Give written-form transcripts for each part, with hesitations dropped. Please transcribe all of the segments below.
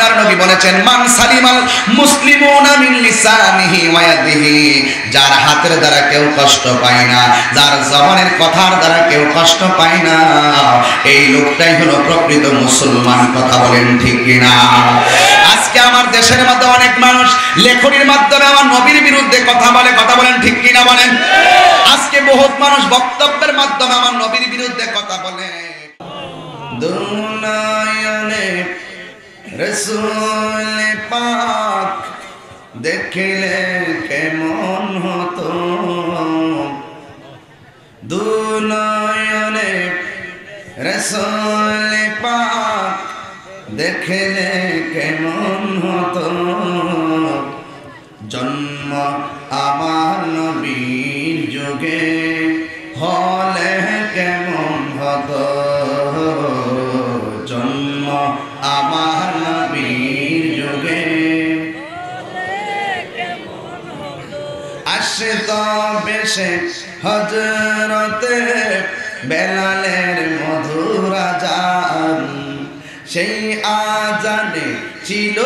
আপনার নবী বলেছেন মান সালিমাল মুসলিমুনা মিন লিসানিহি ওয়া ইয়াদিহি, যার হাতের দ্বারা কেউ কষ্ট পায় না, যার জবানের কথার দ্বারা কেউ কষ্ট পায় না, এই লোকটাই হলো প্রকৃত মুসলমান। কথা বলেন ঠিক কিনা? আজকে আমার দেশের মধ্যে অনেক মানুষ লেখনির মাধ্যমে আমার নবীর বিরুদ্ধে কথা বলে, কথা বলেন ঠিক কিনা বলেন? আজকে বহুত মানুষ বক্তব্যের মাধ্যমে আমার নবীর বিরুদ্ধে কথা বলে। দুনিয়ানে রাসূল পাক দেখলে কেমন হতো, দুনিয়ানে রাসূল পাক দেখলে কেমন হতো, জন্ম আমার নবীর যুগে হলে কেমন হতো, জন্ম আমার নবীর যুগে আসত বেশে হযরতে বেলালের মধুর আযান, সেই আজানে ছিল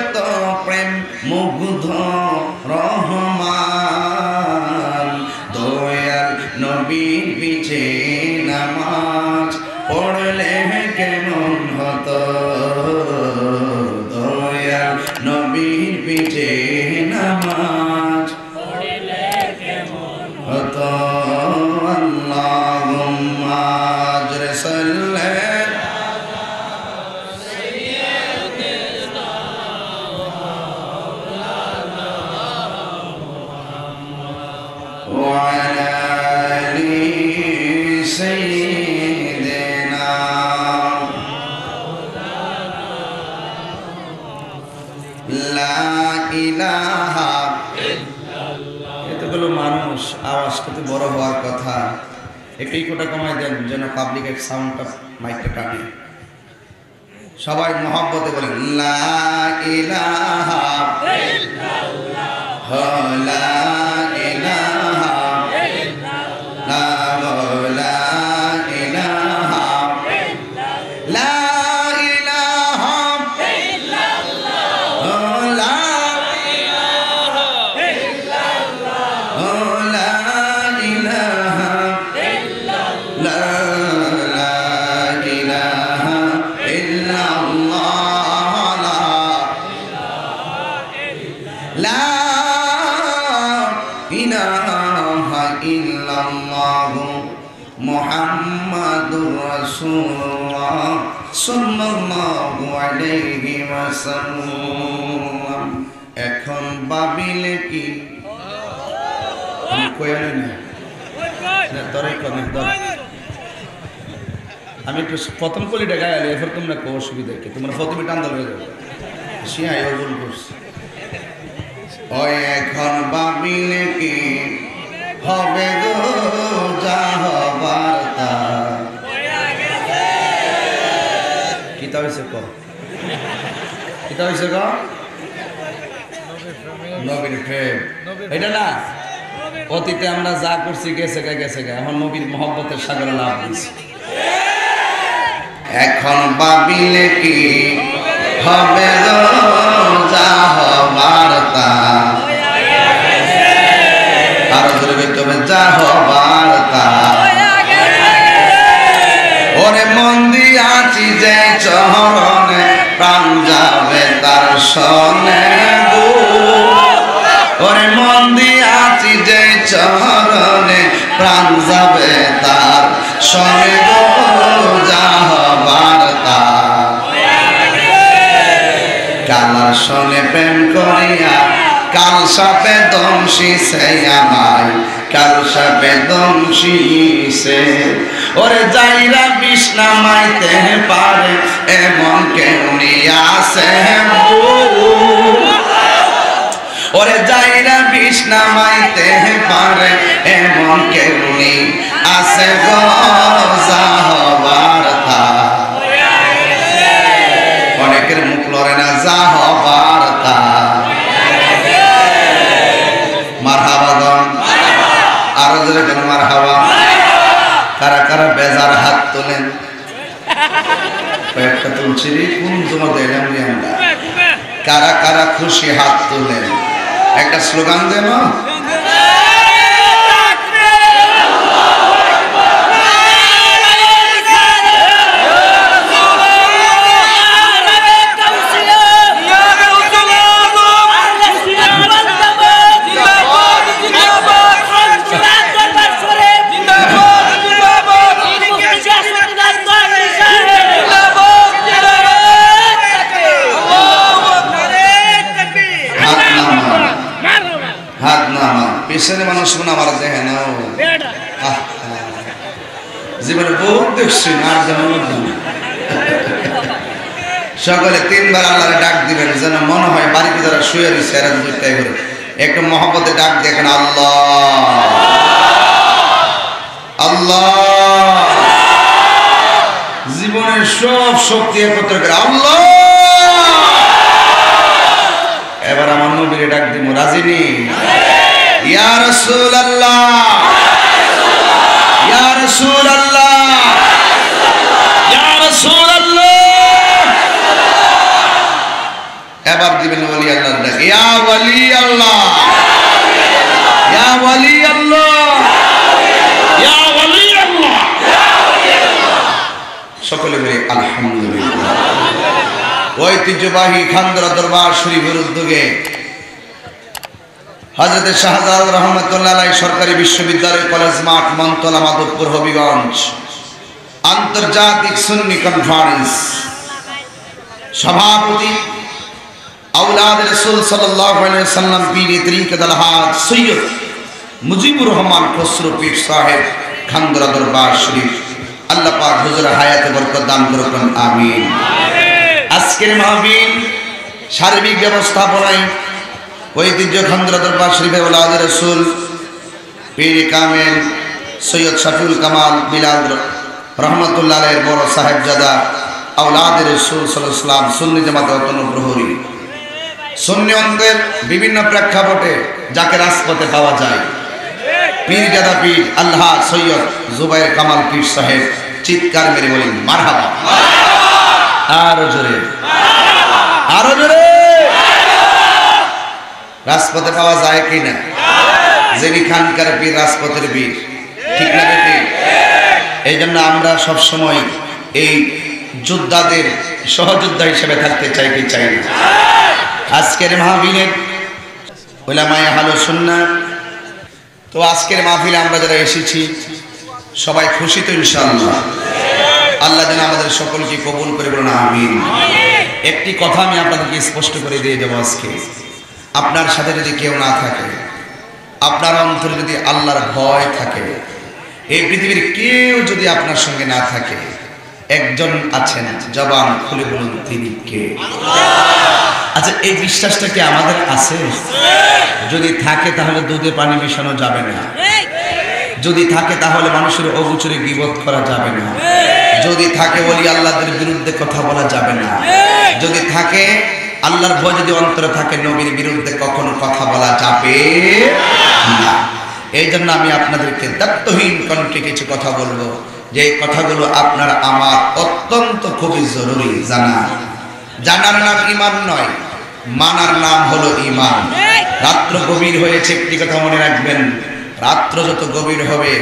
এত প্রেম মুগ্ধ রহমান, দয়াল নবীর পিছে নামাজ পড়লে কেমন হতো, দয়াল নবীর পিছে নামাজ পড়লে কেমন হতো। আল্লাহুম্মা সাল্লি وعلى آل سيدنا لا إله إلا الله। এতগুলো মানুষ আওয়াজ কত বড় হওয়ার কথা, একটু ইকোটা কমাই দেন যেন পাবলিকের সাউন্ডটা মাইকটা টানে। সবাই মহব্বতে বলেন লা ইলাহা ইল্লাল্লাহ, লা মুহাম্মাদুর রাসূলুল্লাহ সাল্লাল্লাহু আলাইহি ওয়াসাল্লাম। এখন ভাবিলে কি আমি একটু প্রথম কলিটা গায়ে এরপর তোমরা কো অসুবিধা কি, তোমরা প্রথমে টান ধরে যাবে শিয়াই ভুল করছে। ওই এখন ভাবিলে কি হবে গো যা হবার তা, কিতা হইছে ক, কিতা হইছে ক, নবীর প্রেম এটা না, অতীতে আমরা যা করছি গেছে গা গেছে গা, এখন নবীর মহব্বতের সাগরে লাভ দিছি। এখন ভাবিলে কি হবে গো যা হবার তা, আরো ধরে তবে যা হবার তা, ওরে মন দিয়াছি যে চরণে প্রাণ যাবে তার সনে গো, ওরে মন দিয়াছি যে চরণে প্রাণ যাবে তার সনে গো যা হবার তা, কালার সনে প্রেম করিয়া কাল সাপে দংশিছে আমায়, কাল সাপে দংশিছে, ওরে যাইরা বিষ নামাইতে পারে এমন কেউ আছে, ওরে যাইরা বিষ নামাইতে পারে এমন কেউ আছে গো যা হবার তা, অনেকের মুখ লড়ে না যা হবার তা। মারহাবা গন, আরো জোরে কেন মারহাবা। কারা কারা বেজার হাত তোলেন। কয়েকটা তুলছি রে, কোন জমাতে এলাম রে আমরা? কারা কারা খুশি হাত তোলেন, একটা স্লোগান দেন। পিছনে মানুষ মনে আমার দেখে না, জীবনে বহুত দেখছি না। সকলে তিনবার আল্লাহরে ডাক দিবেন, যেন মনে হয় বাড়িতে যারা শুয়ে রয়েছে এরা দুইটাই করে একটু মহব্বতে ডাক দেখেন, আল্লাহ আল্লাহ। জীবনের সব শক্তি একত্র করে আল্লাহ। এবার আমার নবীরে ডাক দিব, রাজিনী ইয়া রাসূলুল্লাহ, ইয়া রাসূলুল্লাহ, ইয়া রাসূলুল্লাহ। এবার দিবেন ওলি আল্লাহর ডাক, ইয়া ওলি আল্লাহ, ইয়া ওলি আল্লাহ, ইয়া ওলি আল্লাহ। সকলে বলি আলহামদুলিল্লাহ। ঐতিহ্যবাহী খানদরা দরবার শরীফের উদ্যোগে হযরত শাহজালাল রহমাতুল্লাহ আলাইহি সরকারি বিশ্ববিদ্যালয় কলেজ মাঠ মন্তলা মাধবপুর হবিগঞ্জ আন্তর্জাতিক সুন্নি কনফারেন্স সভাপতি আওলাদ রাসূল সাল্লাল্লাহু আলাইহি ওয়াসাল্লাম পীর তরিকত আল-হাজ সৈয়দ মুজিবুর রহমান খসরু পীর সাহেব খানদরা দরবার শরীফ, আল্লাহ পাক হুজুরের হায়াতে বরকত দান করুন, আমিন। আজকের মাহফিল সার্বিক ব্যবস্থাপনায় ঐতিহ্য খানদরা দরবার শরীফের আওলাদ রাসূল পীর কামেল সৈয়দ শাফিউল কামাল বিলাল রহমাতুল্লাহ আলাইহির বড় সাহেবজাদা আওলাদ রাসূল সাল্লাল্লাহু আলাইহি ওয়াসাল্লাম সুন্নি জামাতে অতনু প্রহরী সুন্নি অঙ্গের বিভিন্ন প্রেক্ষাপটে যাকে রাজপথে পাওয়া যায়, পীরজাদা পীর আল্লাহ সৈয়দ জুবাইর কামাল পীর সাহেব, চিৎকার মেরে বলেন মারহাবা। আরো জোরে, আরো জোরে। রাজপথে পাওয়া যায় কিনা? যিনি খানকার পীর রাজপথের পীর, ঠিক না বেটি? এই জন্য আমরা সবসময় এই যোদ্ধাদের সহযোদ্ধা হিসেবে থাকতে চাই কি চাই না? আজকের মাহফিলের উলামায়ে আহলে সুন্নাহ, তো আজকের মাহফিলে আমরা যারা এসেছি সবাই খুশি তো ইনশাআল্লাহ? আল্লাহ যেন আমাদের সকলকে কবুল করে, বলুন আমিন। একটি কথা আমি আপনাদেরকে স্পষ্ট করে দিয়ে দেবো, আজকে আপনার সাথে যদি কেউ না থাকে, আপনার অন্তরে যদি আল্লাহর ভয় থাকে, এই পৃথিবীর কেউ যদি আপনার সঙ্গে না থাকে, একজন আছেন, জবান খুলে বলুন তিনি কে? আচ্ছা, এই বিশ্বাসটা কি আমাদের আছে? যদি থাকে তাহলে দুধে পানি মিশানো যাবে না। যদি থাকে তাহলে মানুষের অগোচরে গীবত করা যাবে না। যদি থাকে ওলি আল্লাহদের বিরুদ্ধে কথা বলা যাবে না। যদি থাকে আল্লাহর ভয় যদি অন্তরে থাকে, নবীর বিরুদ্ধে কখনো কথা বলা যাবে না। এই জন্য আমি আপনাদেরকে দায়িত্বহীন কণ্ঠে কিছু কথা বলবো, যে কথাগুলো আপনার আমার অত্যন্ত খুবই জরুরি জানা। জানার নাম ঈমান নয়, মানার নাম হলো ঈমান। রাত্র গভীর হয়েছে, একটি কথা মনে রাখবেন, রাত্র যত গভীর হবে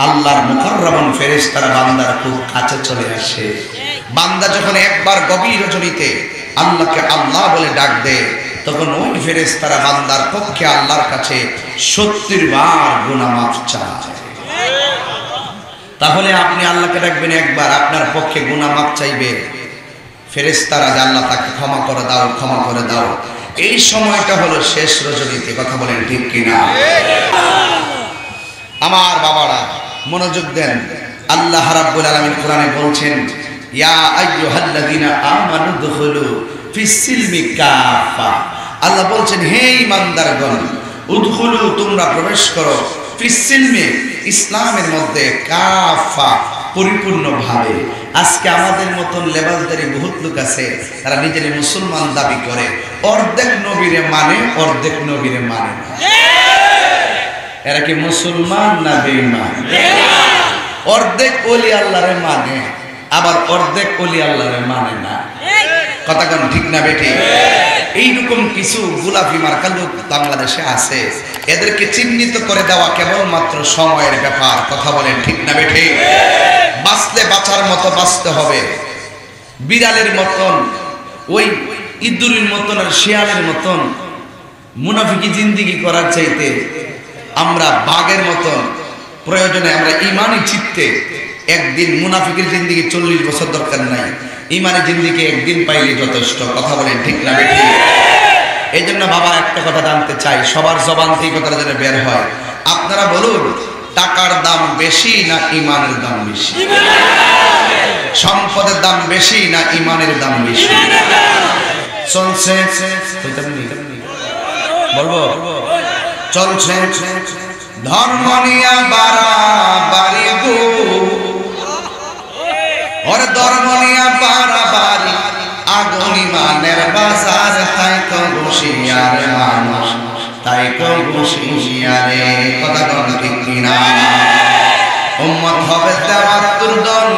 আল্লাহর মুকাররম ফেরেশতারা বান্দার খুব কাছে চলে আসে। বান্দা যখন একবার গভীর রজনীতে আল্লাহকে আল্লাহ বলে ডাক দেয়, তখন ওই ফেরেশতারা বান্দার পক্ষে আল্লাহর কাছে 70 বার গুনাহ মাফ চায়। তাহলে আপনি আল্লাহকে ডাকবেন একবার, আপনার পক্ষে গুনাহ মাফ চাইবে ফেরেশতারা, যে আল্লাহ তাকে ক্ষমা করে দাও, ক্ষমা করে দাও। এই সময়টা হলো শেষ রজনীতে, কথা বলেন ঠিক কিনা? আমার বাবারা মনোযোগ দেন, আল্লাহ রাব্বুল আলামিন কোরআনে বলছেন, ইয়া আইয়ুহাল্লাযীনা আমানু দুখুলু ফিস-সিলমি কাফা। আল্লাহ বলছেন, হে ঈমানদারগণ, উদখুলু তোমরা প্রবেশ করো, ফিস-সিলমি ইসলামের মধ্যে, কাফা পরিপূর্ণভাবে। আজকে আমাদের মতন লেবাসদারি বহুত লোক আছে, তারা নিজের মুসলমান দাবি করে, অর্ধেক নবীরে মানে, অর্ধেক নবীরে মানে না। এরা কি মুসলমান না বেঈমান? অর্ধেক ওলি আল্লাহরে মানে, আবার অর্ধেক ওলি আল্লাহরে মানে না। কথা কোন ঠিক না বেঠি? এইরকম কিছু গোলাপি মার্কা লোক বাংলাদেশে আছে, এদেরকে চিহ্নিত করে দেওয়া কেবলমাত্র সময়ের ব্যাপার। কথা বলেন ঠিক না বেঠি? বাঁচলে বাঁচার মতো বাঁচতে হবে। বিড়ালের মতন, ওই ইঁদুরের মতন আর শিয়ালের মতন মুনাফিকি জিন্দিগি করার চাইতে আমরা বাঘের মতন প্রয়োজনে আমরা ইমানি চিত্তে একদিন, মুনাফিকের জিন্দিগি 40 বছর দরকার নাই, ইমানি জিন্দিগি একদিন পাইলে যথেষ্ট। কথা বলেন ঠিক না বেঠি? এই জন্য বাবা একটা কথা জানতে চাই, সবার জবান থেকে কথাটা যেন বের হয়। আপনারা বলুন, টাকার দাম বেশি না ইমানের দাম বেশি? সম্পদের দাম বেশি না ইমানের দাম বেশি? চলছে বলবো চলছে ধর্ম নিয়া বাড়াবাড়ি গো, ওরে ধর্ম নিয়া বাড়াবাড়ি, আগুন ইমানের বাজার, তাই তো হুঁশিয়ার মানুষ, তাই তো হুঁশিয়ারে। কথা কোন ঠিক কিনা? উম্মত হবে 73 দল,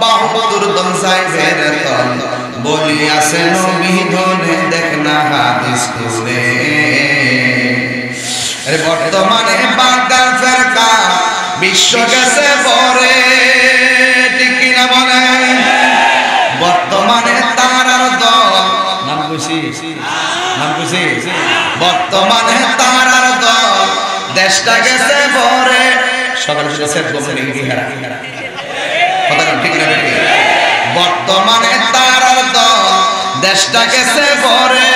72 দল যাইবে রে তল, বলিয়াছে নবী ধনে দেখ না হাদিস খুলে। বর্তমানে বাগদার ফেরকা বিশ্ব গেছে পরে, ঠিক কিনা বলে? বর্তমানে তারার দল, নাম খুশি বর্তমানে তারার দল, দেশটা গেছে পরে। সকাল বর্তমানে তারার দল, দেশটা গেছে পরে।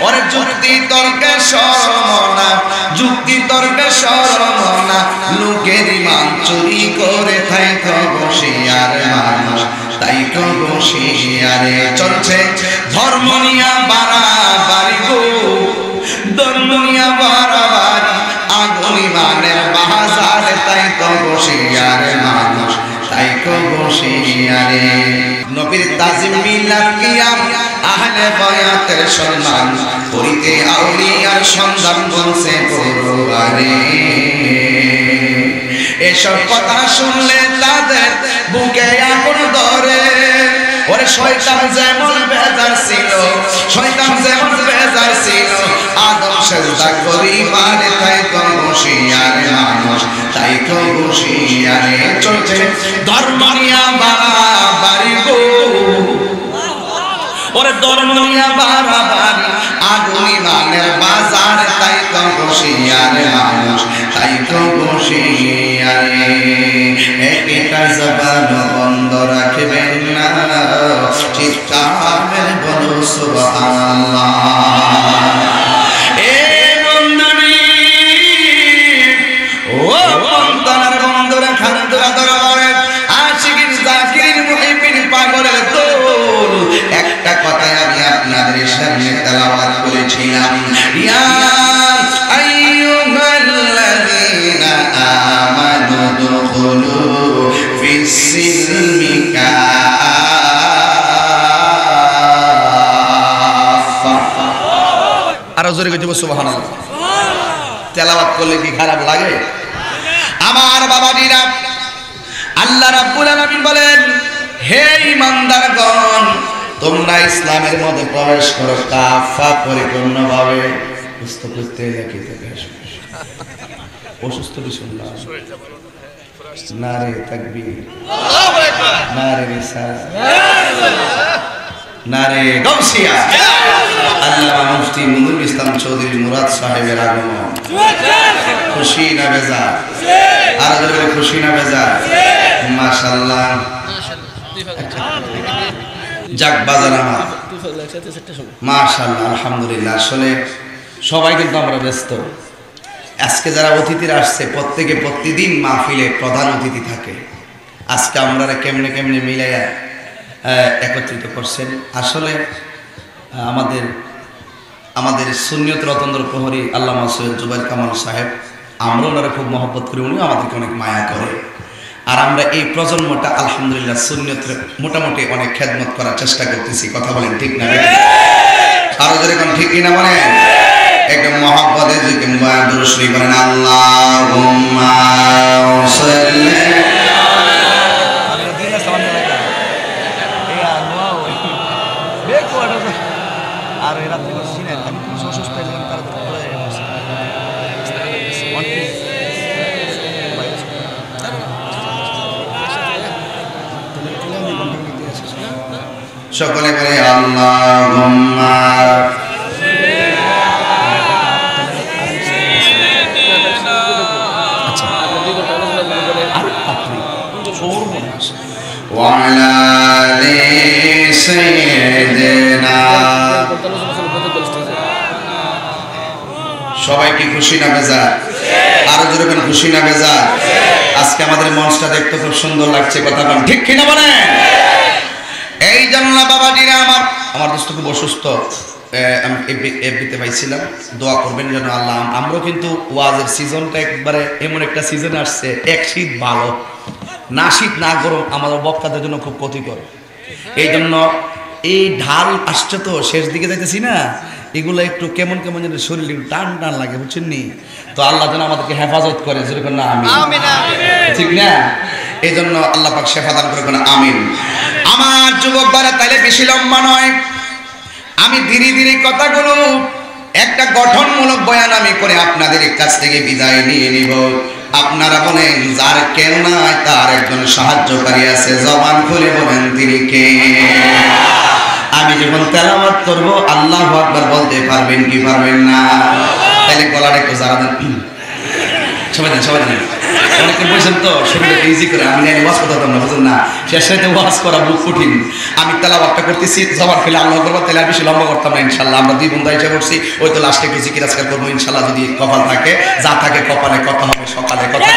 ওরে যুক্তি তর্কে শরমনা, যুক্তি তর্কে শরমনা, লোকের ইমান চুরি করে তাই তো বসিয়ার মানুষ, তাই তো বসিয়ারে। চলছে ধর্ম নিয়া বাড়াবাড়ি গো, ধর্ম নিয়া বাড়াবাড়ি, আগুন ইমানের বাজার, তাই তো বসিয়ার মানুষ, তাই তো বসিয়ারে। নবীর তাজিম মিলাদ কিয়াম, আহলে বায়াতের সম্মান, করিতে আউলিয়ার সন্ধান বলছে পরবারে। এসব কথা শুনলে তাদের বুকে আগুন ধরে। ওরে শয়তান যেমন বেজার ছিল, শয়তান যেমন বেজার ছিল, আদম সেজদা করিবারে, তাই তো হুঁশিয়ারে মানুষ, তাই তো হুঁশিয়ারে। চলছে ধর্ম নিয়া বাড়াবাড়ি গো, ওরে ধর্ম নিয়া বাড়াবাড়ি, আগুন ইমানের বাজার, তাই তো হুঁশিয়ারে মানুষ, তাই তো হুঁশিয়ারে। একটা জবান বন্ধ রাখবেন না, চিৎকার মেরে বলো সুবহানাল্লাহ। একটা কথাই আমি আপনাদের সামনে তেলাওয়াত করেছিলাম, ইয়া আইয়ুহাল্লাযীনা আমানু দুখুলু ফিস-সিলমি কাফা। আরো জোরে কইতে সুবহানাল্লাহ। তেলাওয়াত করলে কি খারাপ লাগে? আমার বাবাজিরা, আল্লাহ রাব্বুল আলামিন বলেন, হে ঈমানদারগণ, তোমরা ইসলামের মধ্যে প্রবেশ করো কাফা, পরিপূর্ণভাবে। সুস্থ করতে লাগি থেকে অসুস্থ বিসমিল্লাহ, নারে তাকবীর, আল্লাহু আকবার, নারে রিসালাত, নারে গাউসিয়া। আল্লামা মুফতি মুনুল ইসলাম চৌধুরী মুরাদ সাহেবের আগমন, খুশি না বেজার? আর জোরে খুশি না বেজার? মাশাআল্লাহ, যাক বাজার আমার, মাশাআল্লাহ, আলহামদুলিল্লাহ। আসলে সবাই কিন্তু আমরা ব্যস্ত। আজকে যারা অতিথিরা আসছে, প্রত্যেকে প্রতিদিন মাহফিলে প্রধান অতিথি থাকে। আজকে আমরা কেমনে কেমনে মিলাইয়া একত্রিত করছেন। আসলে আমাদের সুন্নিয়ত রতন্দ্র প্রহরী আল্লামা সৈয়দ জুবাইর কামাল সাহেব, আমরা ওনারা খুব মহব্বত করি, উনিও আমাদেরকে অনেক মায়া করে। আর আমরা এই প্রজন্মটা আলহামদুলিল্লাহ সুন্নিয়তের মোটামুটি অনেক খেদমত করার চেষ্টা করতেছি। কথা বলেন ঠিক না? আরো যেরকম ঠিক কিনা বলেন? একদম মহব্বতে জিকির দুরূদ শরীফ বলেন, আল্লাহুম্মা সাল্লি আর এই রাত্রে করছি না, আমি খুব অসুস্থ হয়ে গেলাম, তারা সকলে বলে আল্লাহুম্মা ওয়া আলা আলি সাইয়্যিদিনা। সবাই কি খুশি না বেজার? আরো জোরে বলেন খুশি না বেজার? আজকে আমাদের মঞ্চটা দেখতে খুব সুন্দর লাগছে, কথা বলেন ঠিক কিনা বলেন? এই জন্য বাবাজিরা আমার দোস্ত খুব অসুস্থ, আমি এফবিতে পাইছিলাম, দোয়া করবেন যেন আল্লাহ। আমরাও কিন্তু ওয়াজের সিজনটা একবারে এমন একটা সিজন আসছে, এক শীত ভালো না, শীত না গরম আমাদের বক্তাদের জন্য খুব ক্ষতিকর। এই জন্য এই ঢাল আসছে তো শেষ দিকে যাইতেছি না, এগুলো একটু কেমন কেমন যেন শরীর টান টান লাগে, বুঝছেন নি? তো আল্লাহ যেন আমাদেরকে হেফাজত করে, যেরকম না আমি ঠিক না, এই জন্য আল্লাহ পাক শেফা দান করে, আমিন। আমার যুবক ভাইরা, তাইলে বেশি লম্বা নয়, আমি ধীরে ধীরে কথাগুলো একটা গঠনমূলক বয়ান আমি করে আপনাদের কাছ থেকে বিদায় নিয়ে নিব। আপনারা বলেন যার কেউ নাই তার একজন সাহায্যকারী আছে, জবান খুলে বলেন তিনি কে? আমি যখন তেলাওয়াত করব আল্লাহু আকবার বলতে পারবেন কি পারবেন না? তাহলে গলাটা একটু যারা দেন, সবাই দেন, সবাই দেন। অনেকে বলছেন তো শরীরটা ইজি করে, আমি ওয়াজ করতাম না, বুঝুন না, শেষ সাথে ওয়াজ করা বুক কঠিন। আমি তেলাওয়াতটা করতেছি, জবান খুলে আল্লাহু আকবার, তাহলে আর বেশি লম্বা করতাম না ইনশাআল্লাহ। আমরা দুই বন্ধু ইচ্ছা করছি, ওই তো লাস্টে একটু জিকির আজকাল করবো ইনশাআল্লাহ, যদি কপাল থাকে, যা থাকে কপালে, কথা হবে সকালে, কথা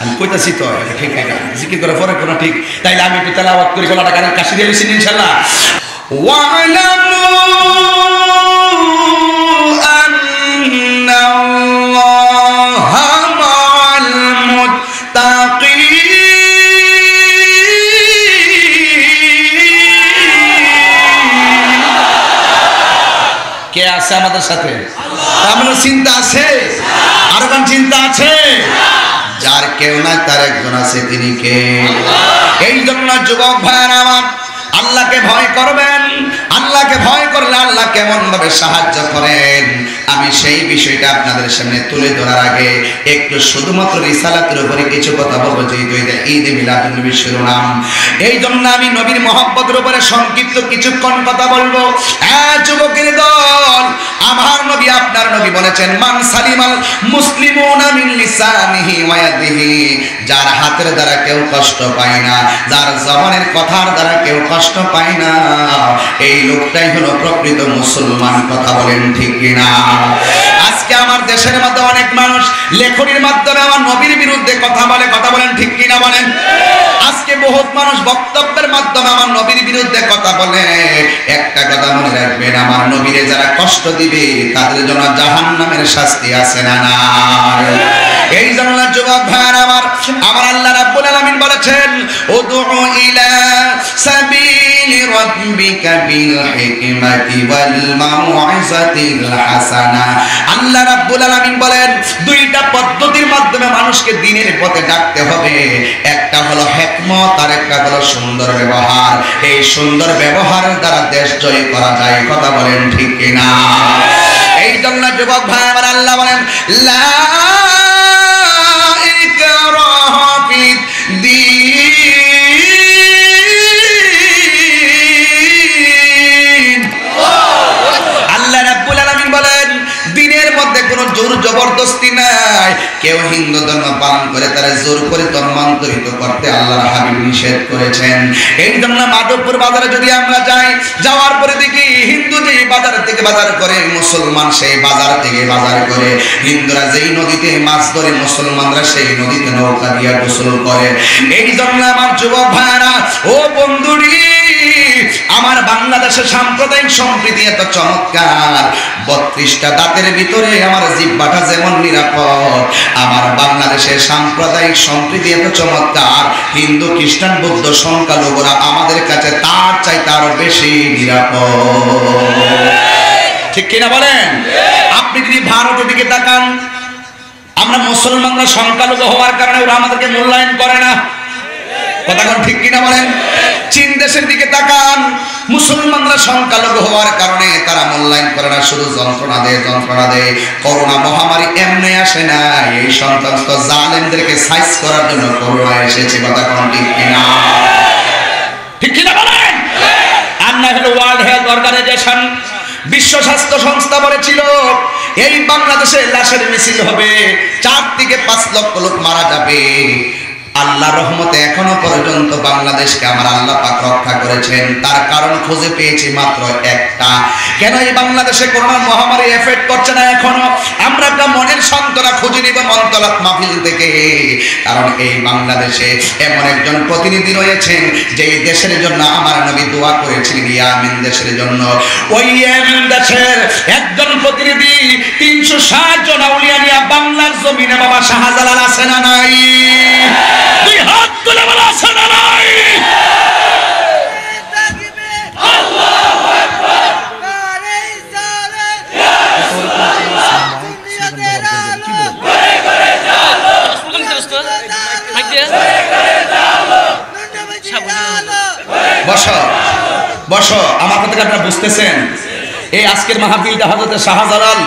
আমি কইতাছি তো ঠিক আছে, জিকির করে পরে কোনো ঠিক। তাইলে আমি একটু তেলাওয়াত করি, গলাটা গানের কাশি দিয়ে দিচ্ছি ইনশাআল্লাহ। ওয়ালামু আন্নাল্লাহা মা'আল মুত্তাকিন। কে আছে আমাদের সাথে? আমাদের চিন্তা আছে, আর কোন চিন্তা আছে? যার কেউ নাই তার একজন আছে, তিনি কে? এই জন্য যুবক ভাইরা আমার, আল্লাহকে ভয় করবেন। আল্লাহকে ভয় করলে আল্লাহ কেমন ভাবে সাহায্য করেন, আমি সেই বিষয়টা আপনাদের সামনে তুলে ধরার আগে একটু শুধুমাত্র রিসালাতের উপরে কিছু কথা বলবো, যেহেতু এটা ঈদ মিলাদুন নবীর শিরোনাম। এই জন্য আমি নবীর মহব্বতের উপরে সংক্ষিপ্ত কিছুক্ষণ কথা বলবো। যুবকের দল, আমার নবী আপনার নবী বলেছেন, মান সালিমাল মুসলিমুনা মিন লিসানিহি ওয়া ইয়াদিহি, যার হাতের দ্বারা কেউ কষ্ট পায় না, যার জবানের কথার দ্বারা কেউ কষ্ট পায় না, এই লোকটাই হলো প্রকৃত মুসলমান। কথা বলেন ঠিক কিনা? আজকে আমার দেশের মধ্যে অনেক মানুষ লেখনির মাধ্যমে আমার নবীর বিরুদ্ধে কথা বলে, কথা বলেন ঠিক কিনা বলেন? আজকে বহুত মানুষ বক্তব্যের মাধ্যমে আমার নবীর বিরুদ্ধে কথা বলে। একটা কথা মনে রাখবেন, আমার নবীরে যারা কষ্ট দিবে তাদের জন্য জাহান্নামের শাস্তি আছে না নাই? এই জন্য যুবক ভাইরা আমার আল্লাহ রাব্বুল আলামিন বলেছেন, উদউ ইলা সাবিলি রাব্বিকা বিল হিকমাতি ওয়াল মাউইজাতিল হাসানা। আল্লাহ রাব্বুল আলামিন বলেন, দুইটা পদ্ধতির মাধ্যমে মানুষকে দ্বীনের পথে ডাকতে হবে। একটা হলো হিকমত, আর একটা হলো সুন্দর ব্যবহার। এই সুন্দর ব্যবহারের দ্বারা দেশ জয় করা যায়। কথা বলেন ঠিক কিনা? এই জন্য যুবক ভাই আমার আল্লাহ বলেন, লা ইকরাহা ফিদ্দীন। আল্লাহ রাব্বুল আলামিন বলেন, দ্বীনের মধ্যে কোনো জোর জবরদস্তি নাই। কেউ হিন্দু ধর্ম পালন করে তারা জোর করে ধর্মান্তরিত করতে আল্লাহর হাবিব নিষেধ করেছেন। এই জন্য মাধবপুর বাজারে যদি আমরা যাই, যাওয়ার পরে দেখি হিন্দু যে বাজার থেকে বাজার করে, মুসলমান সেই বাজার থেকে বাজার করে। হিন্দুরা যেই নদীতে মাছ ধরে, মুসলমানরা সেই নদীতে নৌকা দিয়ে গোসল করে। এই জন্য আমার যুবক ভাইরা, ও বন্ধুরি, আমার বাংলাদেশের সাম্প্রদায়িক সম্প্রীতি এত চমৎকার, 32টা দাঁতের ভিতরে আমার জিহ্বাটা যেমন নিরাপদ, আমার বাংলাদেশের সাম্প্রদায়িক সম্প্রীতি এত চমৎকার, হিন্দু খ্রিস্টান বৌদ্ধ সংখ্যালঘুরা আমাদের কাছে তার চাইতে আরো বেশি নিরাপদ। ঠিক কিনা বলেন? আপনি যদি ভারতের দিকে তাকান, আমরা মুসলমানরা সংখ্যালঘু হওয়ার কারণে ওরা আমাদেরকে মূল্যায়ন করে না। কথা কোন ঠিক কিনা বলেন? চীন দেশের দিকে তাকান, মুসলমানরা সংখ্যালঘু হওয়ার কারণে তারা মূল্যায়ন করে না, শুধু যন্ত্রণা দেয়। করোনা মহামারী এমনি আসে না, এই সমস্ত জালেমদেরকে সাইজ করার জন্য করোনা এসেছে। কথা কোন ঠিক কিনা? ঠিক কিনা বলেন? আর না হলো ওয়ার্ল্ড হেলথ অর্গানাইজেশন, বিশ্ব স্বাস্থ্য সংস্থা বলেছিল এই বাংলাদেশে লাশের মিছিল হবে, 4 থেকে 5 লক্ষ লোক মারা যাবে। আল্লাহর রহমতে এখনো পর্যন্ত বাংলাদেশকে আমার আল্লাহ পাক রক্ষা করেছেন। তার কারণ খুঁজে পেয়েছি মাত্র একটা। কেন এই বাংলাদেশে করোনা মহামারী এফেক্ট করছে না এখনো? আমরা একটা মনের সান্ত্বনা খুঁজে নিব মন্তলাত মাহফিল থেকে। কারণ এই বাংলাদেশে এমন একজন প্রতিনিধি রয়েছেন যেই দেশের জন্য আমার নবী দোয়া করেছিলেন, ইয়ামিন দেশের জন্য। ওই ইয়ামিন দেশের একজন প্রতিনিধি 360 জন আউলিয়া নিয়ে বাংলার জমিনে বাবা শাহজালাল আছে না নাই? দুই হাত তুলে বলা আছে না নাই? আল্লাহু আকবার। বসো, আমার কথাটা আপনারা বুঝতেছেন? এই আজকের মাহফিলটা হযরত শাহজালাল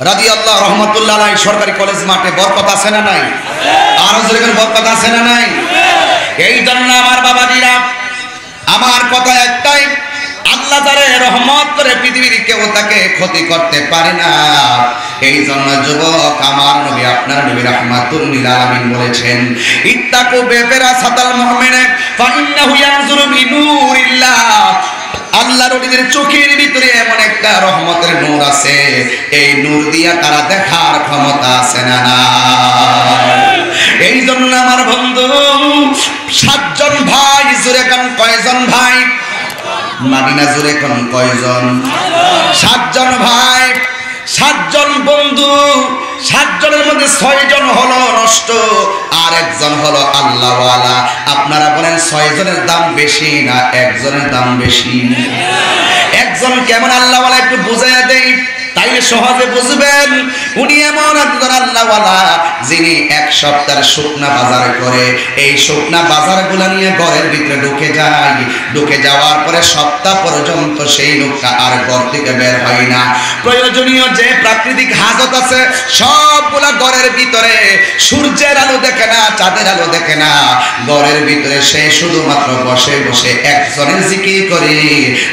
রাদিয়াল্লাহু রাহমাতুল্লাহ আলাইহি সরকারি কলেজ মাঠে বরকত আছে না নাই? আর যেরকম বরকত আছে না নাই? এই জন্য আমার বাবাজিরা, আমার কথা একটাই, আল্লাহ তারে রহমত করে পৃথিবীর কেউ তাকে ক্ষতি করতে পারে না। এই জন্য যুবক, আমার নবী আপনার নবী রাহমাতুল লিল আলামিন বলেছেন, ইত্তাকু বিফিরাসাতাল মুমিন ফা ইন্নাহু ইয়ানজুরু বিনুরিল্লাহ। আল্লাহর ওলিদের চোখের ভিতরে এমন একটা রহমতের নূর আছে, এই নূর দিয়া তারা দেখার ক্ষমতা আছে না না? এই জন্য আমার বন্ধু, 7 জন ভাই, জোরে কোন কয়জন ভাই? মাদিনা জোরে কোন কয়জন? 7 জন ভাই, 7 জন বন্ধু। 7 জনের মধ্যে 6 জন হলো নষ্ট, আর একজন হলো আল্লাহওয়ালা। আপনারা বলেন 6 জনের দাম বেশি না 1 জনের দাম বেশি? একজন কেমন আল্লাহওয়ালা একটু বুঝাইয়া দেই, তাইলে সহজে বুঝবেন। উনি এমন একজন আল্লাহওয়ালা যিনি 1 সপ্তাহের শুকনা বাজার করে, এই শুকনা বাজারগুলো নিয়ে ঘরের ভিতরে ঢুকে যাওয়ার পরে সপ্তাহ পর্যন্ত সেই লোকটা আর ঘর থেকে বের হয় না। প্রয়োজনীয় যে প্রাকৃতিক হাজত আছে সবগুলা ঘরের ভিতরে, সূর্যের আলো দেখে না, চাঁদের আলো দেখে না, ঘরের ভিতরে সে শুধুমাত্র বসে বসে একজনের জিকির করে।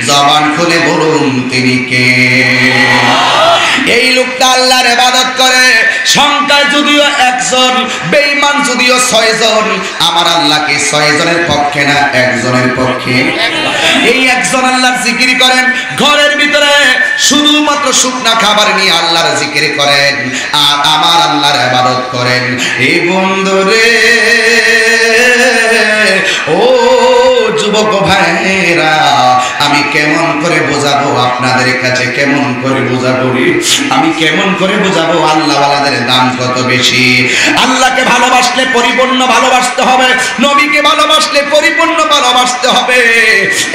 জবান খুলে বলুন তিনি কে? এই লোকটা আল্লাহর ইবাদত করে, সংখ্যায় যদিও 1 জন, বেঈমান যদিও 6 জন। আমার আল্লাহ কি 6 জনের পক্ষে না 1 জনের পক্ষে? এই 1 জন আল্লাহর জিকির করেন, ঘরের ভিতরে শুধুমাত্র শুকনা খাবার নিয়ে আল্লাহর জিকির করেন, আর আমার আল্লাহর ইবাদত করেন। এই বন্ধুরে, ও যুবক ভাইরা, আমি কেমন করে বোঝাবো আপনাদের কাছে? কেমন করে বোঝাবো? আমি কেমন করে বোঝাবো আল্লাহওয়ালাদের দাম কত বেশি? আল্লাহকে ভালোবাসলে পরিপূর্ণ ভালোবাসতে হবে, নবীকে ভালোবাসলে পরিপূর্ণ ভালোবাসতে হবে।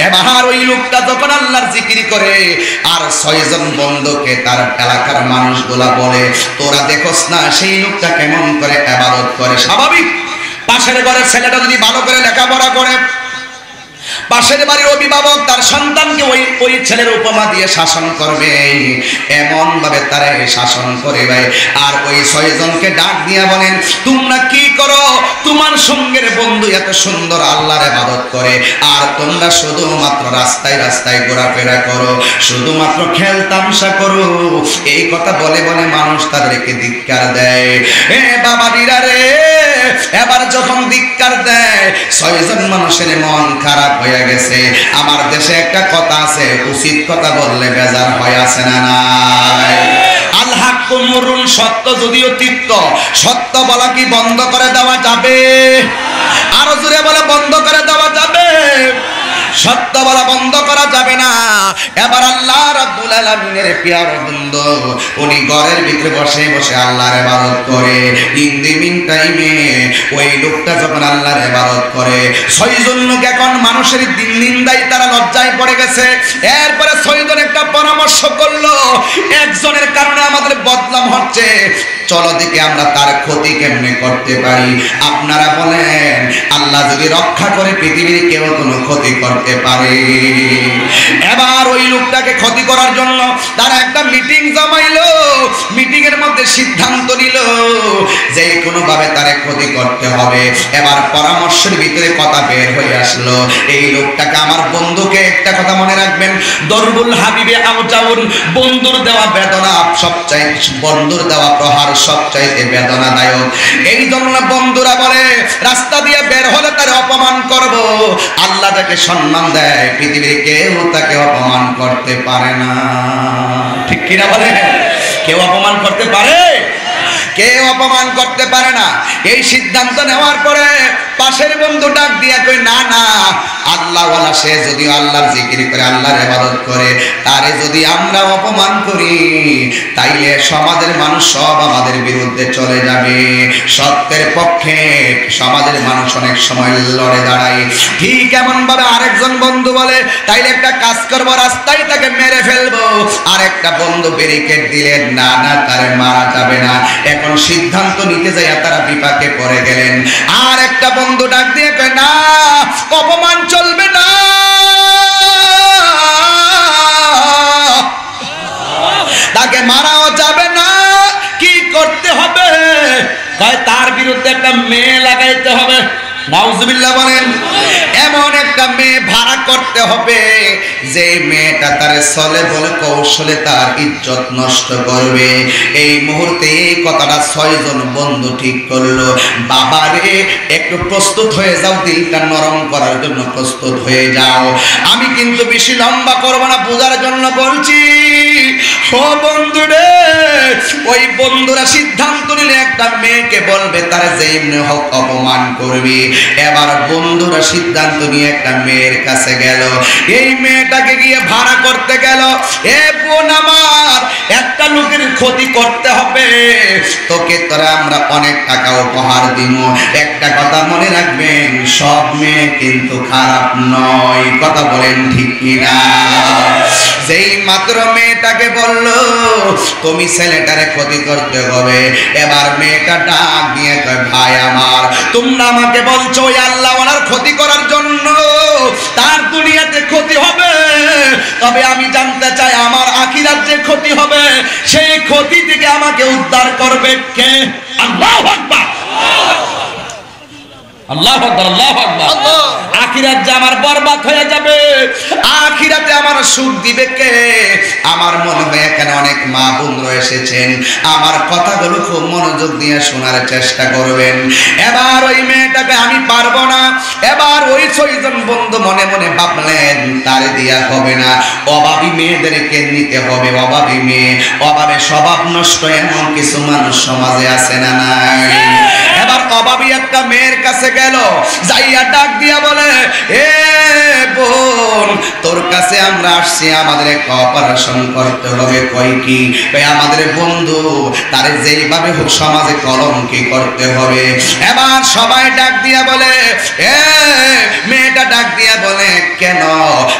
এবার ওই লোকটা যখন আল্লাহর জিকির করে, আর 6 জন বন্ধুকে তার এলাকার মানুষগুলা বলে, তোরা দেখোস না সেই লোকটা কেমন করে ইবাদত করে? স্বাভাবিক, পাশের ঘরের ছেলেটা যদি ভালো করে লেখাপড়া করে, পাশের বাড়ির অভিভাবক তার সন্তানকে ওই ছেলের উপমা দিয়ে শাসন করবে, এমন ভাবে তারা শাসন করবে। আর ওই 6 জনকে ডাক দিয়া বলেন, তোমরা কি করো? তোমার সঙ্গের বন্ধু এত সুন্দর আল্লাহর ইবাদত করে, আর তোমরা শুধুমাত্র রাস্তায় রাস্তায় ঘোরাফেরা করো, শুধুমাত্র খেল তামসা করো। এই কথা বলে বলে মানুষ তাদেরকে ধিক্কার দেয়। এ বাবা দিরা রে, এবার যখন ধিক্কার দেয়, 6 জন মানুষের মন খারাপ হয়ে গেছে। আমার দেশে একটা কথা আছে, উচিত কথা বললে বেজার হয়ে আছে না নাই? আল হাক্কু মুরুন, সত্য যদিও তিক্ত, সত্য বলা কি বন্ধ করে দেওয়া যাবে? আরো জোরে বলে বন্ধ করে দেওয়া যাবে? সত্য বলা বন্ধ করা যাবে না। এবার আল্লাহ রাব্বুল আলামিনের প্রিয় বন্ধু, উনি ঘরের ভিতরে বসে বসে আল্লাহর ইবাদত করে। ইন দি মিন টাইমে ওই লোকটা যখন আল্লাহর ইবাদত করে, 6 জন লোক এখন মানুষের নিন্দায় তারা লজ্জায় পড়ে গেছে। এরপরে 6 জন একটা পরামর্শ করলো, একজনের কারণে আমাদের বদনাম হচ্ছে, চলো দেখে আমরা তার ক্ষতি কেমনে করতে পারি। আপনারা বলেন আল্লাহ যদি রক্ষা করে পৃথিবীর কেউ কোনো ক্ষতি করতে পারে? এবার ওই লোকটাকে ক্ষতি করার জন্য তারা একটা মিটিং জমাইলো। মিটিং এর মধ্যে সিদ্ধান্ত নিল যে কোনো ভাবে তারে ক্ষতি করতে হবে। এবার পরামর্শের ভিতরে কথা বের হয়ে আসলো, এই লোকটাকে আমার বন্ধুকে একটা কথা মনে রাখবেন, দরবুল হাবিবে আউজাউন, বন্ধুর দেওয়া বেদনা সবচাইতে, বন্ধুর দেওয়া প্রহার সবচাইতে বেদনাদায়ক। এই জন্য বন্ধুরা বলে রাস্তা দিয়ে বের হলে তারে অপমান করব। আল্লাহ তাকে সম্মান দেয়, পৃথিবীর কেউ তাকে অপমান করতে পারে না। ঠিক কিনা বলে? কেউ অপমান করতে পারে? কেউ অপমান করতে পারে না। এই সিদ্ধান্ত নেওয়ার পরে পাশের বন্ধু ডাক দিয়া কই, না না, আল্লাহওয়ালা সে যদি আল্লাহর জিকির করে, আল্লাহর ইবাদত করে, তারে যদি আমরা অপমান করি তাইলে সমাজের মানুষ সব আমাদের বিরুদ্ধে চলে যাবে। সত্যের পক্ষে সমাজের মানুষ অনেক সময় লড়ে দাঁড়ায়। ঠিক এমন ভাবে আরেকজন বন্ধু বলে তাইলে একটা কাজ করবো, রাস্তায় তাকে মেরে ফেলবো। আরেকটা বন্ধু ব্যারিকেড দিলেন, না না, তারে মারা যাবে না। এখন সিদ্ধান্ত নিতে যাইয়া তারা বিপাকে পড়ে গেলেন। আর একটা বন্ধু ডাক দিয়ে কয়, না, অপমান চলবে না, তাকে মারাও যাবে না। কি করতে হবে? কয় তার বিরুদ্ধে একটা মেয়ে লাগাইতে হবে। নাউজুবিল্লাহ বলেন। এমন একটা মেয়ে ভাড়া করতে হবে যে মেয়েটা তার চলে বলে কৌশলে তার ইজ্জত নষ্ট করবে। এই মুহূর্তে এই কথাটা 6 জন বন্ধু ঠিক করলো। বাবারে একটু প্রস্তুত হয়ে যাও, দিলটা নরম করার জন্য প্রস্তুত হয়ে যাও। আমি কিন্তু বেশি লম্বা করব না, বোঝার জন্য বলছি। ও বন্ধুরে, ওই বন্ধুরা সিদ্ধান্ত নিলে একটা মেয়েকে বলবে তার যেমনি হোক অপমান করবে। এবার বন্ধুরা সিদ্ধান্ত নিয়ে একটা মেয়ের কাছে গেল। এই মেয়েটাকে গিয়ে ভাড়া করতে গেল। এ বোন আমার, একটা লোকের ক্ষতি করতে হবে, তোকে তোরা আমরা অনেক টাকা উপহার দিব। একটা কথা মনে রাখবেন, সব মেয়ে কিন্তু খারাপ নয়। কথা বলেন ঠিক কিনা? যেই মাত্র মেয়েটাকে বলল তুমি ছেলেটারে ক্ষতি করতে হবে, এবার মেয়েটা ডাক দিয়ে কয়, ভাই আমার, তোমরা আমাকে বলছো ওই আল্লাহওয়ালার ক্ষতি করার জন্য, তার দুনিয়াতে ক্ষতি হবে, তবে আমি জানতে চাই আমার আখিরাত যে ক্ষতি হবে সেই ক্ষতি থেকে আমাকে উদ্ধার করবে কে? আল্লাহু আকবার, আল্লাহু আকবার, আল্লাহু আকবার। আখিরাত যে আমার বরবাদ হয়ে যাবে, আখিরাতে আমার সুখ দিবে কে? আমার মনে হয় এখানে অনেক মা বোনরা এসেছেন, আমার কথাগুলো খুব মনোযোগ দিয়ে শোনার চেষ্টা করবেন। এবার ওই মেয়েটাকে আমি পারবো না। এবার ওই 6 জন বন্ধু মনে মনে ভাবলেন তার দিয়া হবে না, অভাবী মেয়েদেরকে নিতে হবে। অভাবী মেয়ে, অভাবে স্বভাব নষ্ট এমন কিছু মানুষ সমাজে আছে না নাই? এবার অভাবী একটা মেয়ের কাছে গেল, যাইয়া ডাক দিয়া বলে, এ বোন, তোর কাছে আমরা আসছি, আমাদের একটা অপারেশন করতে হবে। কই কি? আমাদের বন্ধু তারে যেইভাবে হোক সমাজে কলঙ্কি করতে হবে। এবার সবাই ডাক দিয়া বলে, এ মেয়েটা ডাক দিয়া বলে, কেন?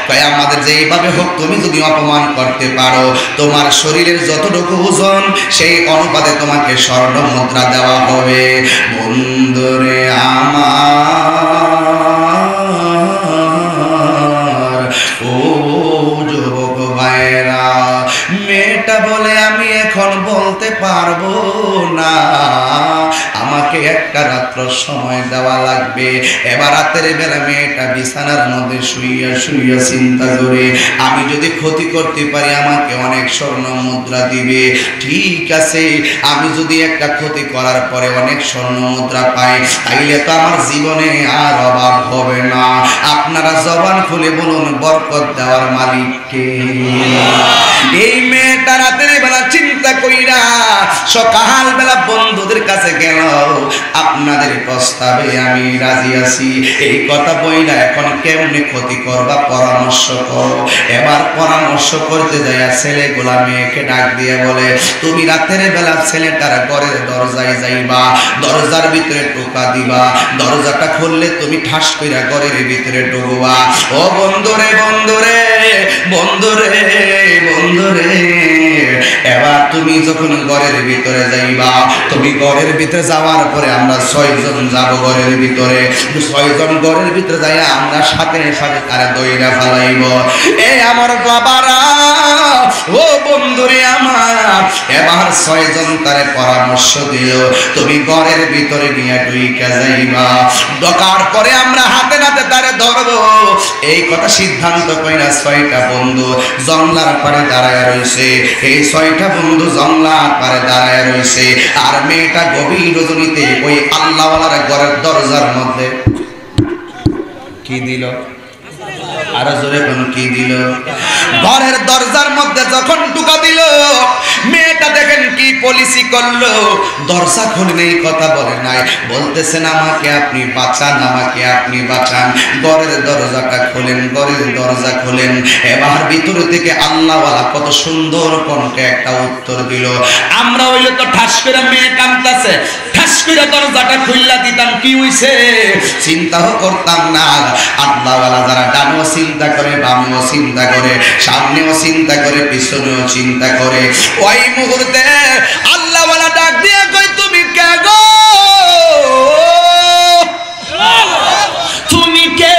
কয় আমাদের যেইভাবে হোক তুমি যদি অপমান করতে পারো, তোমার শরীরের যতটুকু ওজন সেই অনুপাতে তোমাকে স্বর্ণ মুদ্রা দেওয়া হবে। বন্ধুরে আমার, ও যুবক ভাইরা, মেয়েটা বলে আমি এখন বলতে পারবো না, আমাকে একটা রাত্র সময় দেওয়া লাগবে। এবার রাতের বেলা মেয়েটা বিছানার মধ্যে শুইয়া শুইয়া চিন্তা করে, আমি যদি ক্ষতি করতে পারি আমাকে অনেক স্বর্ণ মুদ্রা দিবে। ঠিক আছে, আমি যদি একটা ক্ষতি করার পরে অনেক স্বর্ণ মুদ্রা পাই, তাইলে তো আমার জীবনে আর অভাব হবে না। আপনারা জবান খুলে বলুন, বরকত দেওয়ার মালিক কে? এই মেয়েটা রাতের বেলা চিন্তা কইরা সকাল বেলা বন্ধুদের কাছে গেল, আপনাদের প্রস্তাবে আমি রাজি আছি, এই কথা বইলা এখন কেমনে ক্ষতি করবা পরামর্শ করো। এবার পরামর্শ করতে যাইয়া ছেলেগুলা মেয়েকে ডাক দিয়ে বলে, তুমি রাতের বেলা ছেলেটার ঘরের দরজায় যাইবা, দরজার ভিতরে টোকা দিবা, দরজাটা খুললে তুমি ঠাস কইরা ঘরের ভিতরে ঢুকবা। ও বন্ধুরে, বন্ধুরে, বন্ধুরে বন্ধুরে, এবার তুমি যখন ঘরের ভিতরে যাইবা, তুমি ঘরের ভিতরে যাওয়ার পরে আমরা 6 জন যাব ঘরের ভিতরে। 6 জন ঘরের ভিতরে যাই আমরা সাথে সাথে তারা দইরা ফেলাইব। এ আমার বাবারা, ও বন্ধুরে আমার, এবার 6 জন তারে পরামর্শ দিল, তুমি ঘরের ভিতরে নিয়ে ঢুইকা যাইবা, ঢোকার পরে আমরা হাতে নাতে তারে ধরবো। এই কথা সিদ্ধান্ত কইরা 6টা বন্ধু জংলার পারে দাঁড়ায় রইছে। এই 6টা বন্ধু জংলার পারে দাঁড়ায় রইছে, আর মেয়েটা গভীর রজনীতে ওই আল্লাহওয়ালার ঘরের দরজার মধ্যে কি দিল? আরো জোরে কোন কি দিল? ঘরের দরজার মধ্যে যখন ঢুকা দিল, মেয়েটা দেখেন কি পলিসি করলো, দরজা খুলে নেই, কথা বলে নাই, বলতেছেন আমাকে আপনি বাঁচান, আমাকে আপনি বাঁচান। ঘরের দরজাটা খোলেন, ঘরের দরজা খোলেন। এবার ভিতর থেকে আল্লাহওয়ালা কত সুন্দর কণ্ঠে একটা উত্তর দিল। আমরা হইলে তো ঠাস করে মেয়ে কাঁদতেছে, ঠাস করে দরজাটা খুললা দিতাম, কি হইছে চিন্তাও করতাম না। আল্লাহওয়ালা যারা ডানেও চিন্তা করে, বামেও চিন্তা করে, সামনেও চিন্তা করে, পিছনেও চিন্তা করে, ওই মুহূর্তে আল্লাহওয়ালা ডাক দিয়ে কই, তুমি কে গো, তুমি কে?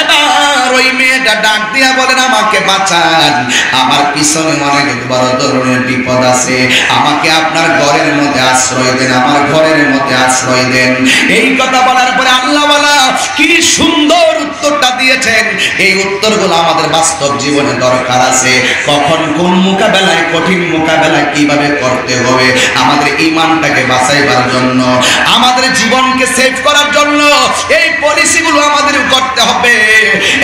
এবার ওই মেয়েটা ডাক দিয়া বলেন, আমাকে বাঁচান, আমার পিছনে অনেক বড় ধরনের বিপদ আছে, আমাকে আপনার ঘরের মধ্যে আশ্রয় দেন, আমার ঘরের মধ্যে আশ্রয় দেন। এই কথা বলার পরে আল্লাহওয়ালা কি সুন্দর উত্তরটা দিয়েছেন। এই উত্তরগুলো আমাদের বাস্তব জীবনে দরকার আছে। কখন কোন মোকাবেলায়, কঠিন মোকাবেলায় কিভাবে করতে হবে, আমাদের ঈমানটাকে বাঁচাইবার জন্য, আমাদের জীবনকে সেভ করার জন্য এই পলিসিগুলো আমাদের করতে হবে।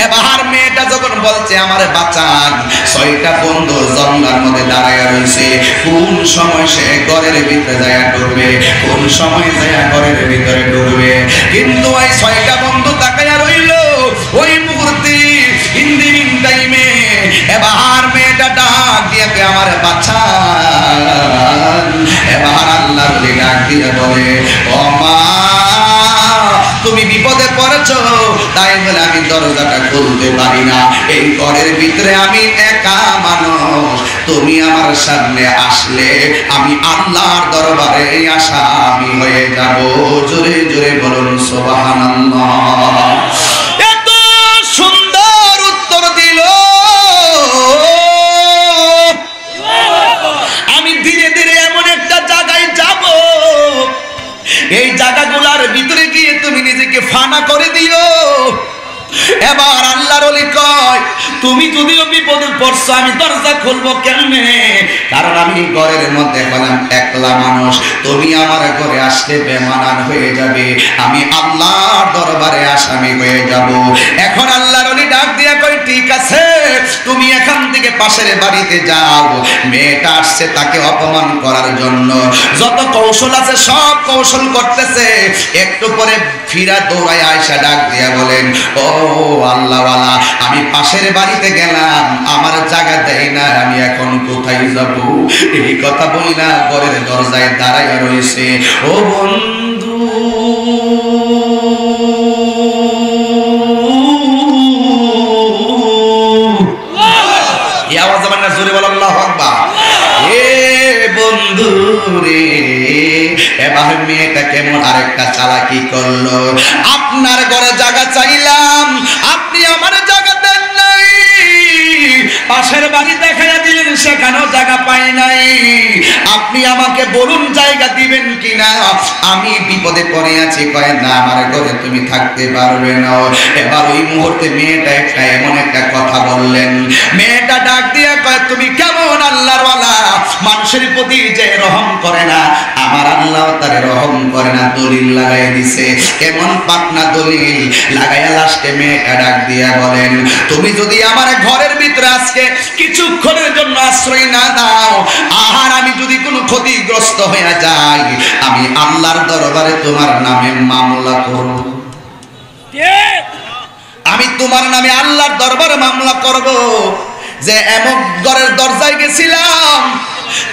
এবার মেয়েটা যখন বলছে আমার বাঁচান, 6টা বন্ধু জঙ্গলার মধ্যে দাঁড়ায় রয়েছে। কোন সময় সে ঘরের ভিতরে যায় ঢুকবে, কোন সময় যায় ঘরের ভিতরে ঢুকবে, কিন্তু ওই 6টা বন্ধু তাকাইয়া রইল। ওই মুহূর্তে হিন্দি টাইমে এবার মেয়েটা ডাক দিয়ে আমার বাঁচান। এবার আল্লাহর ডাক দিয়ে বলে, ও মা, তুমি বিপদে পড়েছো, তাই বলে আমি দরজাটা খুলতে পারি না, এই ঘরের ভিতরে আমি একা মানুষ, তুমি আমার সামনে আসলে আমি আল্লাহর দরবারে আসামি হয়ে যাব। জোরে জোরে বলুন সুবহানাল্লাহ। এত সুন্দর উত্তর দিল। আমি ধীরে ধীরে এমন একটা জায়গায় যাব, এই জায়গাগুলার ভিতরে গিয়ে তুমি নিজেকে ফানা করে দিও। এবার আল্লাহর ওলি কয়, তুমি যদিও বিপদে পড়ছো, আমি দরজা খুলবো কেমনে? কারণ আমি ঘরের মধ্যে হলাম একলা মানুষ, তুমি আমার ঘরে আসলে বেমানান হয়ে যাবে, আমি আল্লাহর দরবারে আসামি হয়ে যাব। এখন আল্লাহর ওলি ডাক দিয়া কয়, ঠিক আছে, তুমি এখান থেকে পাশের বাড়িতে যাও। মেয়েটা আসছে তাকে অপমান করার জন্য, যত কৌশল আছে সব কৌশল করতেছে। একটু পরে ফিরা দৌড়ায় আয়সা ডাক দিয়া বলেন, ও আল্লাহওয়ালা, আমি পাশের বাড়িতে গেলাম, আমার জায়গা দেয় না, আমি এখন কোথায় যাব? এই কথা বলি না, ঘরের দরজায় দাঁড়ায় রয়েছে। ও বন্ধু, এই আওয়াজ আমার না, জোরে বল আল্লাহু আকবার। এ বন্ধু রে, এবার মেয়েটা কেমন আরেকটা চালাকি করলো। আপনার ঘরে জায়গা চাইলাম, আপনি আমার জায়গা দেন নাই, পাশের বাড়ি দেখাইয়া দিলেন, সেখানেও জায়গা পাই নাই। আপনি আমাকে বলুন জায়গা দিবেন কিনা, আমি বিপদে পড়ে আছি। কয় না, আমার ঘরে তুমি থাকতে পারবে না। এবার ওই মুহূর্তে মেয়েটা একটা এমন একটা কথা বললেন, মেয়েটা ডাক দিয়া কয়, তুমি কেমন আল্লাহর ওয়ালা, মানুষের প্রতি যে রহম করে না, আমার আল্লাহ তারে রহম করে না। দলিল লাগাই দিছে, এমন পাটনা দলিল লাগাইয়া লাস্টে মেয়েটা ডাক দিয়া বলেন, তুমি যদি আমার ঘরের ভিতরে আজকে কিছুক্ষণের জন্য আশ্রয় না দাও, আর আমি যদি কোনো ক্ষতিগ্রস্ত হয়ে যাই, আমি আল্লাহর দরবারে তোমার নামে মামলা করব। আমি তোমার নামে আল্লাহর দরবারে মামলা করব যে এমন ঘরের দরজায় গেছিলাম,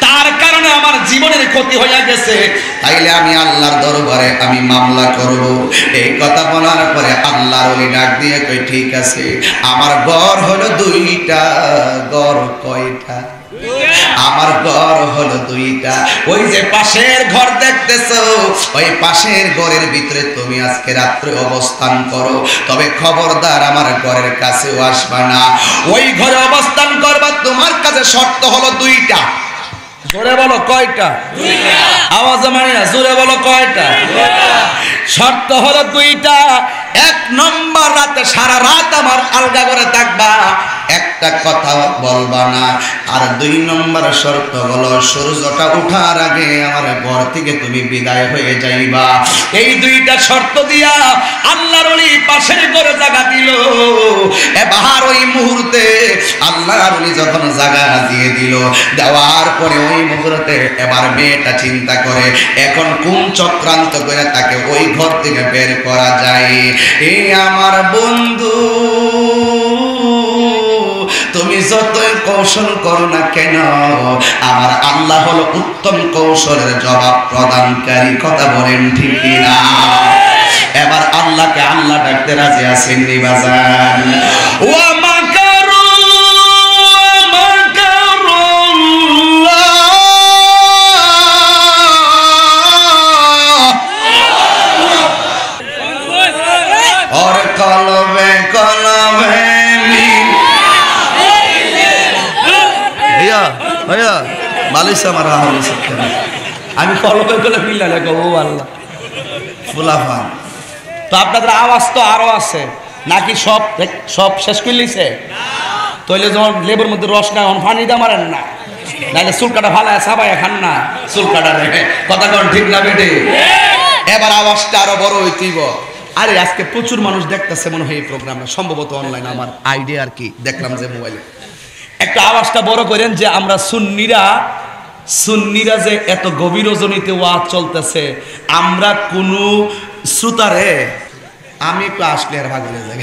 তার কারণে আমার জীবনের ক্ষতি হয়ে গেছে, তাইলে আমি আল্লাহর দরবারে আমি মামলা করব। এই কথা বলার পরে আল্লাহর ওলি ডাক দিয়ে কই ঠিক আছে, আমার ঘর হলো দুইটা। ঘর কয়টা? আমার ঘর হলো দুইটা। ওই যে পাশের ঘর দেখতেছো, ওই পাশের ঘরের ভিতরে তুমি আজকে রাত্রে অবস্থান করো, তবে খবরদার আমার ঘরের কাছেও আসবা না। ওই ঘরে অবস্থান করবা, তোমার কাছে শর্ত হলো দুইটা। জোরে বলো কয়টা? দুইটা। আওয়াজে মানি না, জোরে বলো কয়টা? দুইটা। শর্ত হলো দুইটা। এক নম্বর, রাতে সারা রাত আমার আলগা করে থাকবা, একটা কথা বলবা না। আর দুই নম্বর শর্ত হলো সূর্যটা ওঠার আগে আমার ঘর থেকে তুমি বিদায় হয়ে যাইবা। এই দুইটা শর্ত দিয়া আল্লাহর ওলি পাশের ঘরে জায়গা দিল। এবার ওই মুহূর্তে আল্লাহর ওলি যখন জায়গা দিয়ে দিল, দেওয়ার পরে ওই মুহূর্তে এবার মেয়েটা চিন্তা করে এখন কোন চক্রান্ত করে তাকে ওই ঘর থেকে বের করা যায়। এই আমার বন্ধু, তুমি যতই কৌশল করো না কেন, আমার আল্লাহ হলো উত্তম কৌশলের জবাব প্রদানকারী। কথা বলেন ঠিক না? এবার আল্লাহকে আল্লাহ ডাকতে রাজি আছেন নি বাজান? ওয়া মাকারু और कलबे कलबे भैया मालिश हमारा हो सकते हैं। আমি কলবে কলবে মিলা লাগো ও আল্লাহ ফুলাফান। তো আপনাদের আওয়াজ তো আরো আছে নাকি? সব সব শেষ করে লিছে? তাইলে যখন লেবুর মধ্যে রস না অন পানি দা মারেন না, নাইলে চুল কাটা ভালো সাবাই খান না চুল কাটা রে। কথা কোন ঠিক না বেটে? এবার আওয়াজটা আরো বড় হইতিব। আরে আজকে প্রচুর মানুষ দেখতেছে মনে হয় এই প্রোগ্রামটা, সম্ভবত অনলাইন, আমার আইডিয়া আর কি, দেখলাম যে মোবাইলে। একটা আওয়াজটা বড় করেন যে আমরা সুন্নিরা যে এত গভীর রজনীতে ওয়াজ চলতেছে, আমরা কোন শ্রোতারে আমি একটু আসলে আর ভাগ হয়ে যায়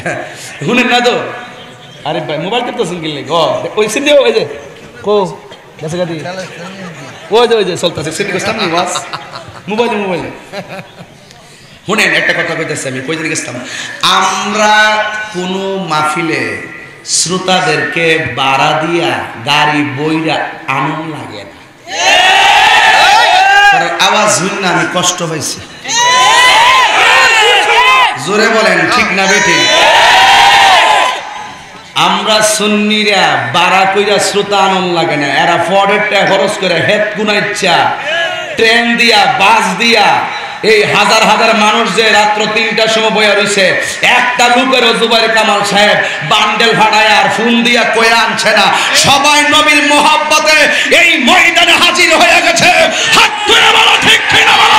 শুনেন না তো? আরে ভাই মোবাইল করতেছেন কিনলে ওই সিন্ধি ওই যে কো গেছে গাদি ওই যে চলতেছে সিন্ধি সামনে ওয়াজ মোবাইলে শুনেন একটা কথা কইতেছি আমি, কই দিন গেছিলাম আমরা কোন মাহফিলে শ্রোতাদেরকে বাড়া দিয়া গাড়ি বইরা আনন্দ লাগে না। আওয়াজ হইল না, আমি কষ্ট পাইছি। জোরে বলেন ঠিক না বেটি? আমরা সুন্নিরা বাড়া কইরা শ্রোতা আনন্দ লাগে না। এরা ফডেরটা খরচ করে হেড কোনা ইচ্ছা ট্রেন দিয়া বাস দিয়া এই হাজার হাজার মানুষ যে রাত্র ৩টার সময় বইয়া রইছে, একটা লোকের জুবাইর কামাল সাহেব বান্ডেল ফাটায় আর ফোন দিয়া কয়ে আনছে না। সবাই নবীর মোহাব্বতে এই ময়দানে হাজির হয়ে গেছে। হাত তুলে বলো ঠিক কিনা বলো।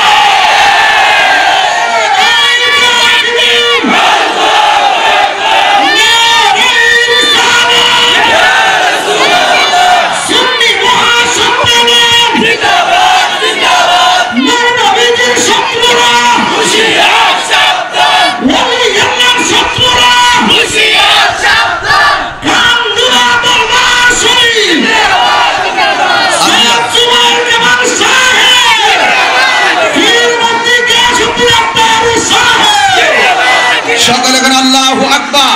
সকলে কোন আল্লাহু আকবার,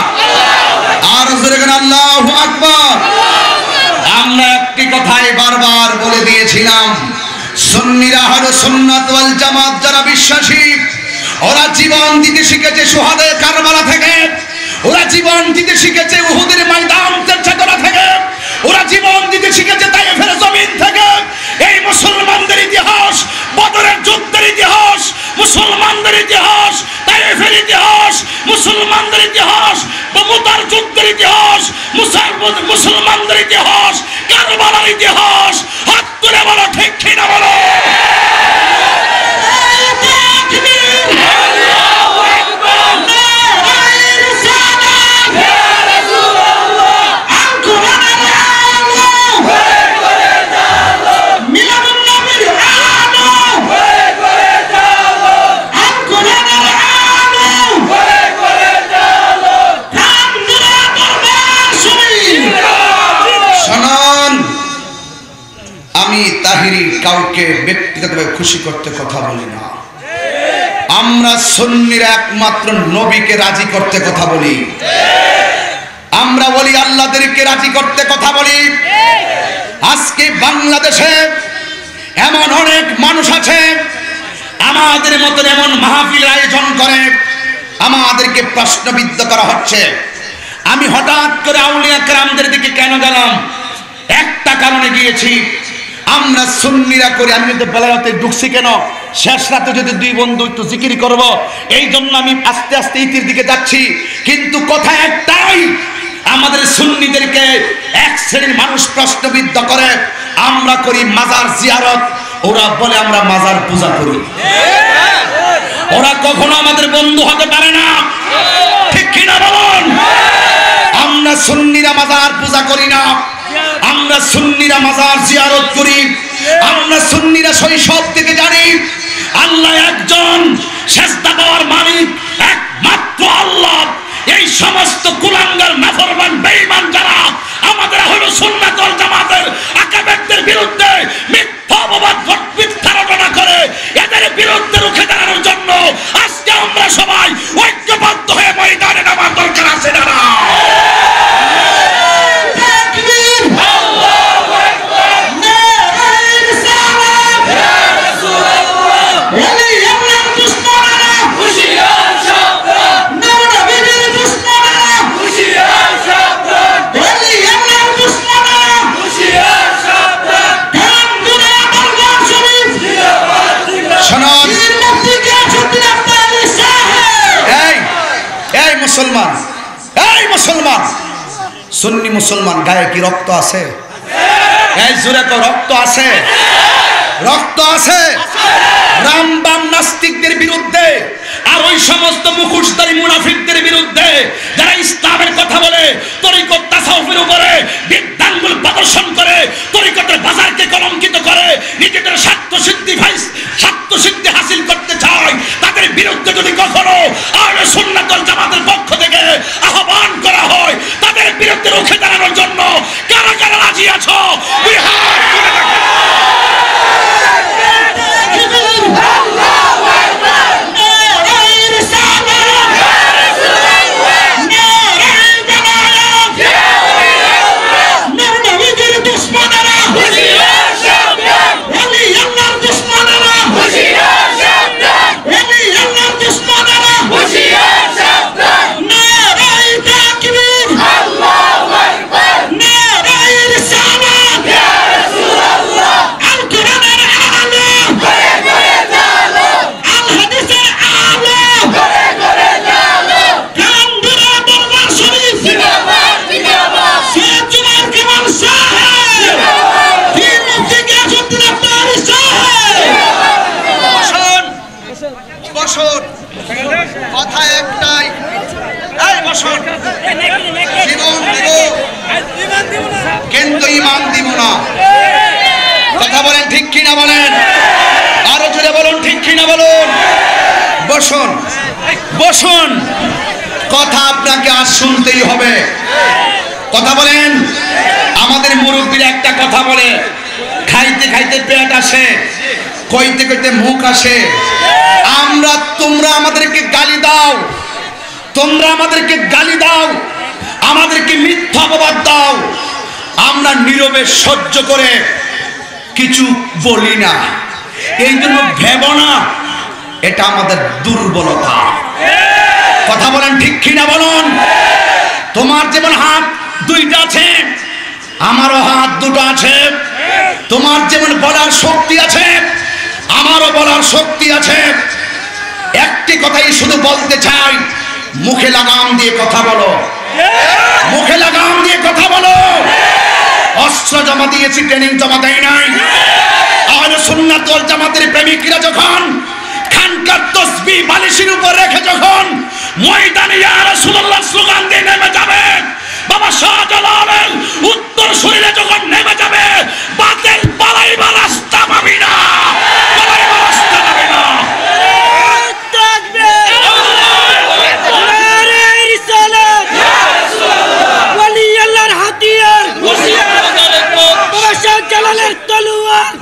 আর জোরে কোন আল্লাহু আকবার। আমরা একটি কথাই বারবার বলে দিয়েছিলাম, সুন্নিরা হলো সুন্নাত ওয়াল জামাত যারা বিশ্বাসী, ওরা জীবন দিতে শিখেছে শুহাদায়ে কারবালা থেকে, ওরা জীবন দিতে শিখেছে উহুদের ময়দান চেতনা থেকে, ওরা জীবন দিতে শিখেছে তায়েফের জমিন থেকে। এই মুসলমানদের ইতিহাস, বদরের যুদ্ধের ইতিহাস, মুসলমানদের ইতিহাস, তায়েফের ইতিহাস, মুসলমানদের ইতিহাস, মুতার যুদ্ধের ইতিহাস, মুসলমানদের ইতিহাস, কারবালার ইতিহাস। হাত তুলে বলো ঠিক কিনা বলো। আমি আমি তাহিরি কাউকে ব্যক্তিগতভাবে খুশি করতে কথা বলি না। আমরা সুন্নিরা একমাত্র নবীকে রাজি করতে কথা বলি। আমরা বলি আল্লাহদেরকে রাজি করতে কথা বলি। আজকে বাংলাদেশে এমন অনেক মানুষ আছে আমাদের মতন এমন মাহফিল আয়োজন করে আমাদেরকে প্রশ্নবিদ্ধ করা হচ্ছে। আমি হঠাৎ করে আউলিয়া কেরামদের দিকে কেন গেলাম? একটা কারণে গিয়েছি, আমরা সুন্নিরা করি। আমি কিন্তু বেলাতে ঢুকছি কেন? শেষ রাতে যদি দুই বন্ধু একটু জিকির করব, এই জন্য আমি আস্তে আস্তে ইতির দিকে যাচ্ছি। কিন্তু কথা একটাই, আমাদের সুন্নিদেরকে এক শ্রেণীর মানুষ প্রশ্নবিদ্ধ করে। আমরা করি মাজার জিয়ারত, ওরা বলে আমরা মাজার পূজা করি। ওরা কখনো আমাদের বন্ধু হতে পারে না, ঠিক কিনা বলুন? আমরা সুন্নিরা মাজার পূজা করি না, আমরা সুন্নিরা মাজার জিয়ারত করি। আমরা সুন্নিরা শৈশব থেকে জানি আল্লাহ একজন, সেজদা পাওয়ার মালিক একমাত্র আল্লাহ। এই সমস্ত কুলাঙ্গার নাফরমান বেঈমান যারা আমাদের হলো সুন্নাত ওয়াল জামাতের আকাবেরদের বিরুদ্ধে মিথ্যা অপবাদ মিথ্যা রটনা করে, এদের বিরুদ্ধে রুখে দাঁড়ানোর জন্য আজকে আমরা সবাই ঐক্যবদ্ধ হয়ে ময়দানে নামার দরকার আছে না? মুসলমান, এই মুসলমান, সুন্নি মুসলমান গায়ে কি রক্ত আছে? এই জোরে তো রক্ত আছে, রক্ত আছে। রামবাম নাস্তিকদের বিরুদ্ধে আর ওই সমস্ত মুখোশধারী মুনাফিকদের বিরুদ্ধে যারা ইসলামের কথা বলে, তরিকত তাসাউফের উপরে বিদ্যাঙ্গুল প্রদর্শন করে, তরিকতের বাজারকে কলঙ্কিত করে, নিজেদের স্বার্থ সিদ্ধি হাসিল করতে চায়, তাদের বিরুদ্ধে যদি কখনো আহলে সুন্নাত ওয়াল জামাতের পক্ষ থেকে আহ্বান করা হয়, তাদের বিরুদ্ধে রুখে দাঁড়ানোর জন্য কারা কারা রাজি আছো? বিহার করে দেখো। কথা একটাই, এই বছর জীবন দিব কিন্তু ইমান দিব না। কথা বলেন ঠিক কিনা বলেন? আরো জোরে বলুন ঠিক কিনা বলুন? বসুন বসুন, কথা আপনাকে আজ শুনতেই হবে। কথা বলেন। আমাদের মুরব্বীরা একটা কথা বলে, খাইতে খাইতে পেট আসে, কইতে কইতে মুখ আসে। তোমরা আমাদেরকে গালি দাও, তোমরা আমাদেরকে গালি দাও, আমাদেরকে মিথ্যা অপবাদ দাও, আমরা নীরবে সহ্য করে কিছু বলি না। এই জন্য ভেবো না এটা আমাদের দুর্বলতা। কথা বলেন ঠিক কিনা বলুন? তোমার যেমন হাত দুইটা আছে, আমারও হাত দুটো আছে। তোমার যেমন বলার শক্তি আছে, আমারও বলার শক্তি আছে। একটি কথাই শুধু বলতে চাই, মুখে লাগাম দিয়ে কথা বলো, মুখে লাগাম দিয়ে কথা বলো। অস্ত্র জমা দিয়েছি, ট্রেনিং জমা দেয় নাই। আহলে সুন্নাত ওয়াল জামাতের প্রেমিকরা যখন খানকার তসবিহ বালিশের উপর রেখে যখন ময়দানে ইয়া রাসূলুল্লাহ স্লোগান দিয়ে নেমে যাবে, বাবা শাহজালালের উত্তর শরীরে যখন নেমে যাবে, বাতিল পালাইবার রাস্তা পাবি না, পালাইবার রাস্তা পাবি না। তলোয়ার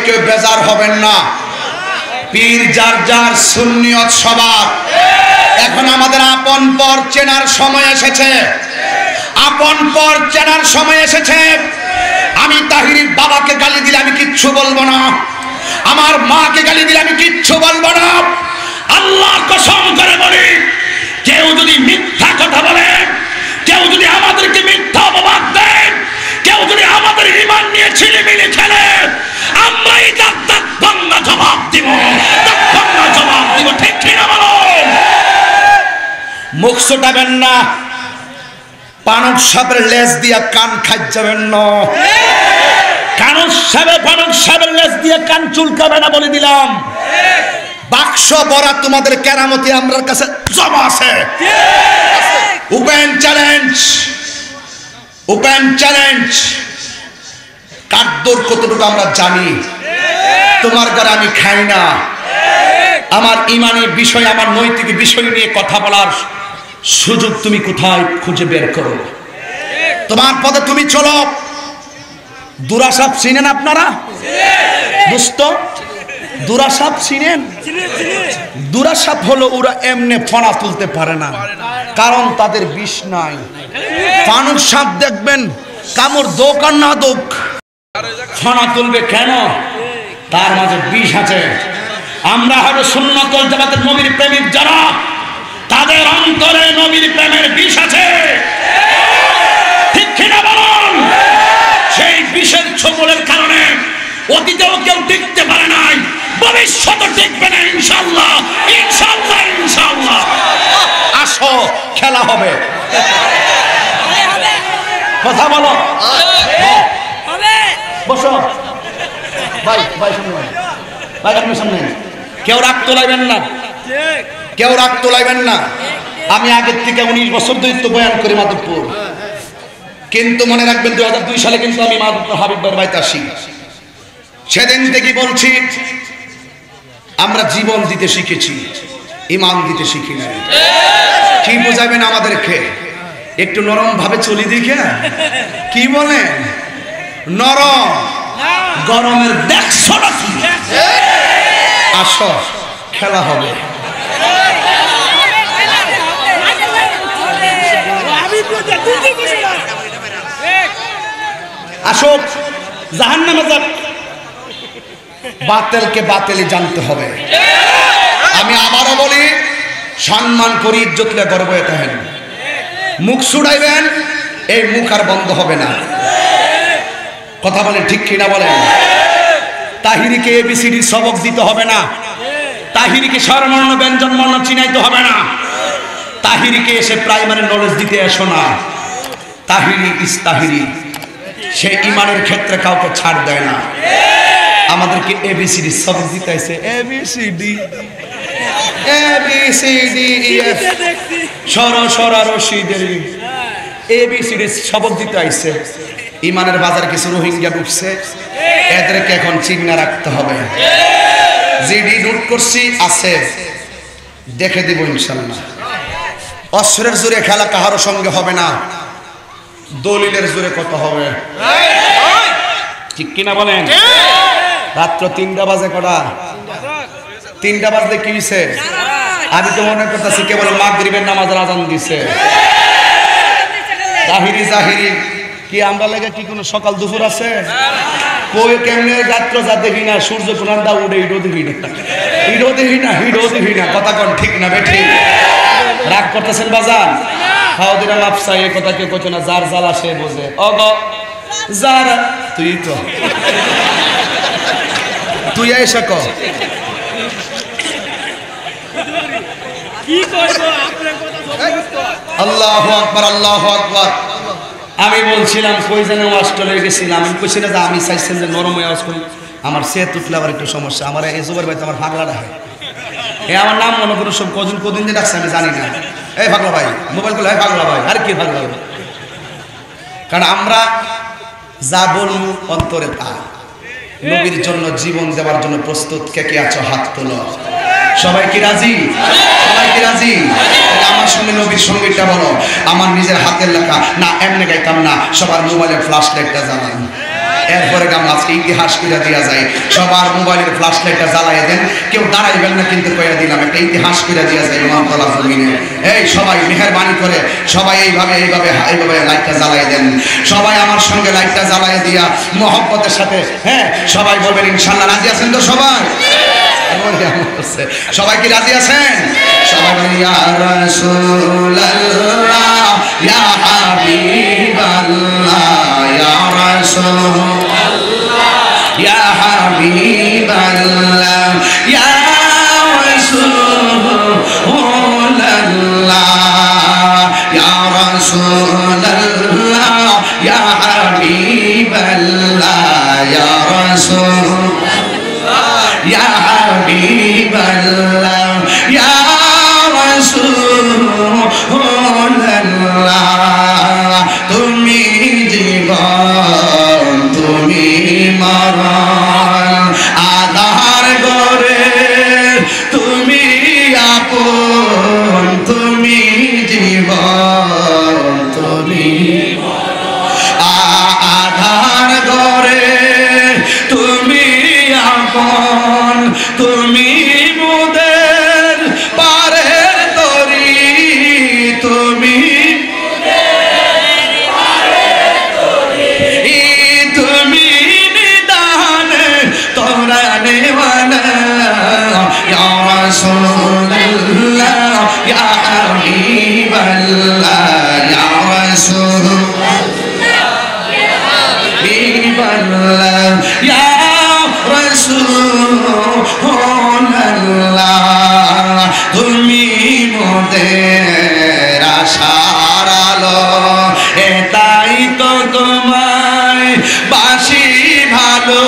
কেউ বেজার হবেন না। পীর যার যার, সুন্নিয়ত সবার। এখন আমাদের আপন পর চেনার সময় এসেছে, আপন পর চেনার সময় এসেছে। আমি তাহিরির বাবাকে গালি দিলে আমি কিচ্ছু বলবো না, আমার মাকে গালি দিলে আমি কিচ্ছু বলবো না। আল্লাহর কসম করে বলি, কেউ যদি মিথ্যা কথা বলে, কেউ যদি আমাদেরকে মিথ্যা অপবাদ দেয়, কেউ যদি আমাদের ঈমান নিয়ে ছিলিমিলি খেলে, আমরাই তার তাৎপর্য জবাব দিব, তাৎপর্য জবাব দিব। ঠিক কি না বলুন? মুখ ছোটাবেন না, পানক সাপের লেজ দিয়া কান খাই যাবেন না। পানক সাপের লেজ দিয়ে কান চুলকাবে না বলে দিলাম। বাক্স ভরা তোমাদের কেরামতি আমার কাছে জমা আছে। Open challenge, open challenge. কাদ্দর কতটুকু আমরা জানি। তোমার ঘরে আমি খাই না, আমার ইমানি বিষয়, আমার নৈতিক বিষয় নিয়ে কথা বলার সুযোগ তুমি কোথায় খুঁজে বের করো? তোমার পথে তুমি চলো। দুরাসাপ চিনেন আপনারা? দোস্ত, দুরাসাপ চিনেন? দুরাসাপ হলো ওরা এমনি ফনা তুলতে পারে না, কারণ তাদের বিষ নাই। ফানুক সাপ দেখবেন কামড় দোক আর না দোক, ফনা তুলবে কেন? তার মাঝে বিষ আছে। আমরা হলো সুন্নাত ওয়াল জামাতের নবীর প্রেমিক যারা, তাদের অন্তরে নবীর প্রেমের বিষ আছে। ঠিক কিনা বলুন? সেই বিষের ছোবলের কারণে অতীতেও কেউ টিকতে পারে নাই, ভবিষ্যতে টিকবে না ইনশাআল্লাহ, ইনশাআল্লাহ, ইনশাআল্লাহ। আসো, খেলা হবে। কথা বলো, বসো ভাই, ভাই সামনে, ভাই আপনি সামনে। কেউ রাগ তোলাইবেন না, কেউ রাগ তোলাইবেন না। আমি আগের থেকে 19 বছর ধরে তো বয়ান করি মাধবপুর, কিন্তু মনে রাখবেন 2002 সালে কিন্তু আমি মাধবপুর হাবিব ভাইয়ের বাড়িতে আসি। সেদিন থেকে বলছি, আমরা জীবন দিতে শিখেছি, ইমান দিতে শিখি না। কি বুঝাবেন আমাদেরকে? একটু নরম ভাবে চলি দেখে। কি বলে নরম? গরমের দেখছো নাকি? আসো, খেলা হবে। আসো, জাহান্নামে যাক। বাতিলকে বাতিলই জানতে হবে। আমি আবারও বলি, সম্মান করি, ইজ্জত লে গর্ব থাকেন। মুখ ছুড়াইবেন, এই মুখ আর বন্ধ হবে না। কথা বলেন, ঠিক কিনা বলেন? তাহিরিকে এবিসিডি সবক দিতে হবে না, তাহিরিকে স্বরবর্ণ ব্যঞ্জন বর্ণ চিনাইতে হবে না, তাহিরিকে এসে প্রাইমারি নলেজ দিতে এসো না। তাহিরি ইস তাহিরি, সে ইমানের ক্ষেত্রে কাউকে ছাড় দেয় না। আমাদেরকে এবিসিডি সবক দিতে আছে। এবিসিডি এবিসিডি এফ সর সরা রশিদের এবিসিডি সবক দিতে আইছে। ইমানের বাজার কিছু রোহিঙ্গা ঢুকছে, এদেরকে এখন চিন্তা রাখতে হবে। জিডি নোট করছি আছে, দেখে দিব ইনশাআল্লাহ। অস্ত্রের জোরে খেলা কাহারও সঙ্গে হবে না, দলিলের জোরে কত হবে। ঠিক কিনা বলেন? রাত্র 3টা বাজে, কটা? 3টা বাজলে কি হইছে? আমি তো মনে করতেছি কেবল মাগরিবের নামাজের আজান দিছে। জাহিরি জাহিরি কি আমরা লাগে কি কোনো সকাল দুপুর আছে? কই কেমনে রাত্র যা দেখি না, সূর্য কোনান্দা উঠে হিডো দেখি না, হিডো দেখি না, হিডো দেখি না। কথা কোন ঠিক না বেঠি? রাগ করতেছেন বাজান? খাওয়া দিলাম আফসা, এই কথা কেউ কইতো না। যার জ্বালা সে বোঝে। অগ যার তুই তো তুই এসে ক আল্লাহু আকবার, আল্লাহু আকবার। আমি বলছিলাম কই যেন অস্ট্রেলিয়া গেছিলাম, আমি কইছি না যে আমি চাইছেন যে নরম আওয়াজ করি। আমার সেট উঠলে আবার একটু সমস্যা। আমার এই জোবের ভাই আমার পাগলা ডাকে। আমার নাম মনে করো সব কদিন যে ডাকছে আমি জানি না। এই পাগলা ভাই, মোবাইল করলে পাগলা ভাই, আর কি পাগলা ভাই? কারণ আমরা যা বলবো অন্তরে তা। নবীর জন্য জীবন দেওয়ার জন্য প্রস্তুত কে কে আছো? হাত তোলো। সবাই কি রাজি? সবাই কি রাজি? আমার সঙ্গে নবীর সঙ্গীতটা বলো। আমার নিজের হাতের লেখা না, এমনি গাইতাম না। সবার মোবাইলের ফ্ল্যাশ লাইটটা জ্বালান। এরপরে গাম আজকে ইতিহাস করে দেওয়া যায়। সবার মোবাইলের ফ্ল্যাশ লাইটটা জ্বালাই দেন, কেউ দাঁড়াইবেন না কিন্তু কইয়া দিলাম একটা ইতিহাস করে দেওয়া যায় মহাতলা জমিনে। এই সবাই মেহেরবানি করে সবাই এইভাবে লাইটটা জ্বালাই দেন। সবাই আমার সঙ্গে লাইটটা জ্বালাই দিয়া মহব্বতের সাথে, হ্যাঁ সবাই বলবেন ইনশাআল্লাহ। রাজি আছেন তো সবাই? সবাই কি রাজি আছেন? সবাই বলেন ইয়া রাসূলুল্লাহ ইয়া হাবিবাল্লাহ ইয়া রাসূলুল্লাহ ইয়া হাবিবাল্লাহ ইয়া রাসূলুল্লাহ ইয়া রাসূলুল্লাহ ইয়া হাবিবাল্লাহ ইয়া রাসূলুল্লাহ ইয়া হাবিবাল্লাহ ইয়া রাসূলুল্লাহ তুমি জীবন তুমি মরণ আধার গরে তুমি আপন তুমি জীবন তুমি আধার গরে তুমি আপন তুমি মোদের পারের তরি তুমি তুমি নিদান তোরা নেওয়ালা ইয়া রাসূলুল্লাহ ইয়া হাবিবাল্লাহ ইয়া রাসূলুল্লাহ ইয়া হাবিবাল্লাহ ইয়া রাসূলুল্লাহ তুমি মোদের আশার আলো এটাই তো তোমায় বাসি ভালো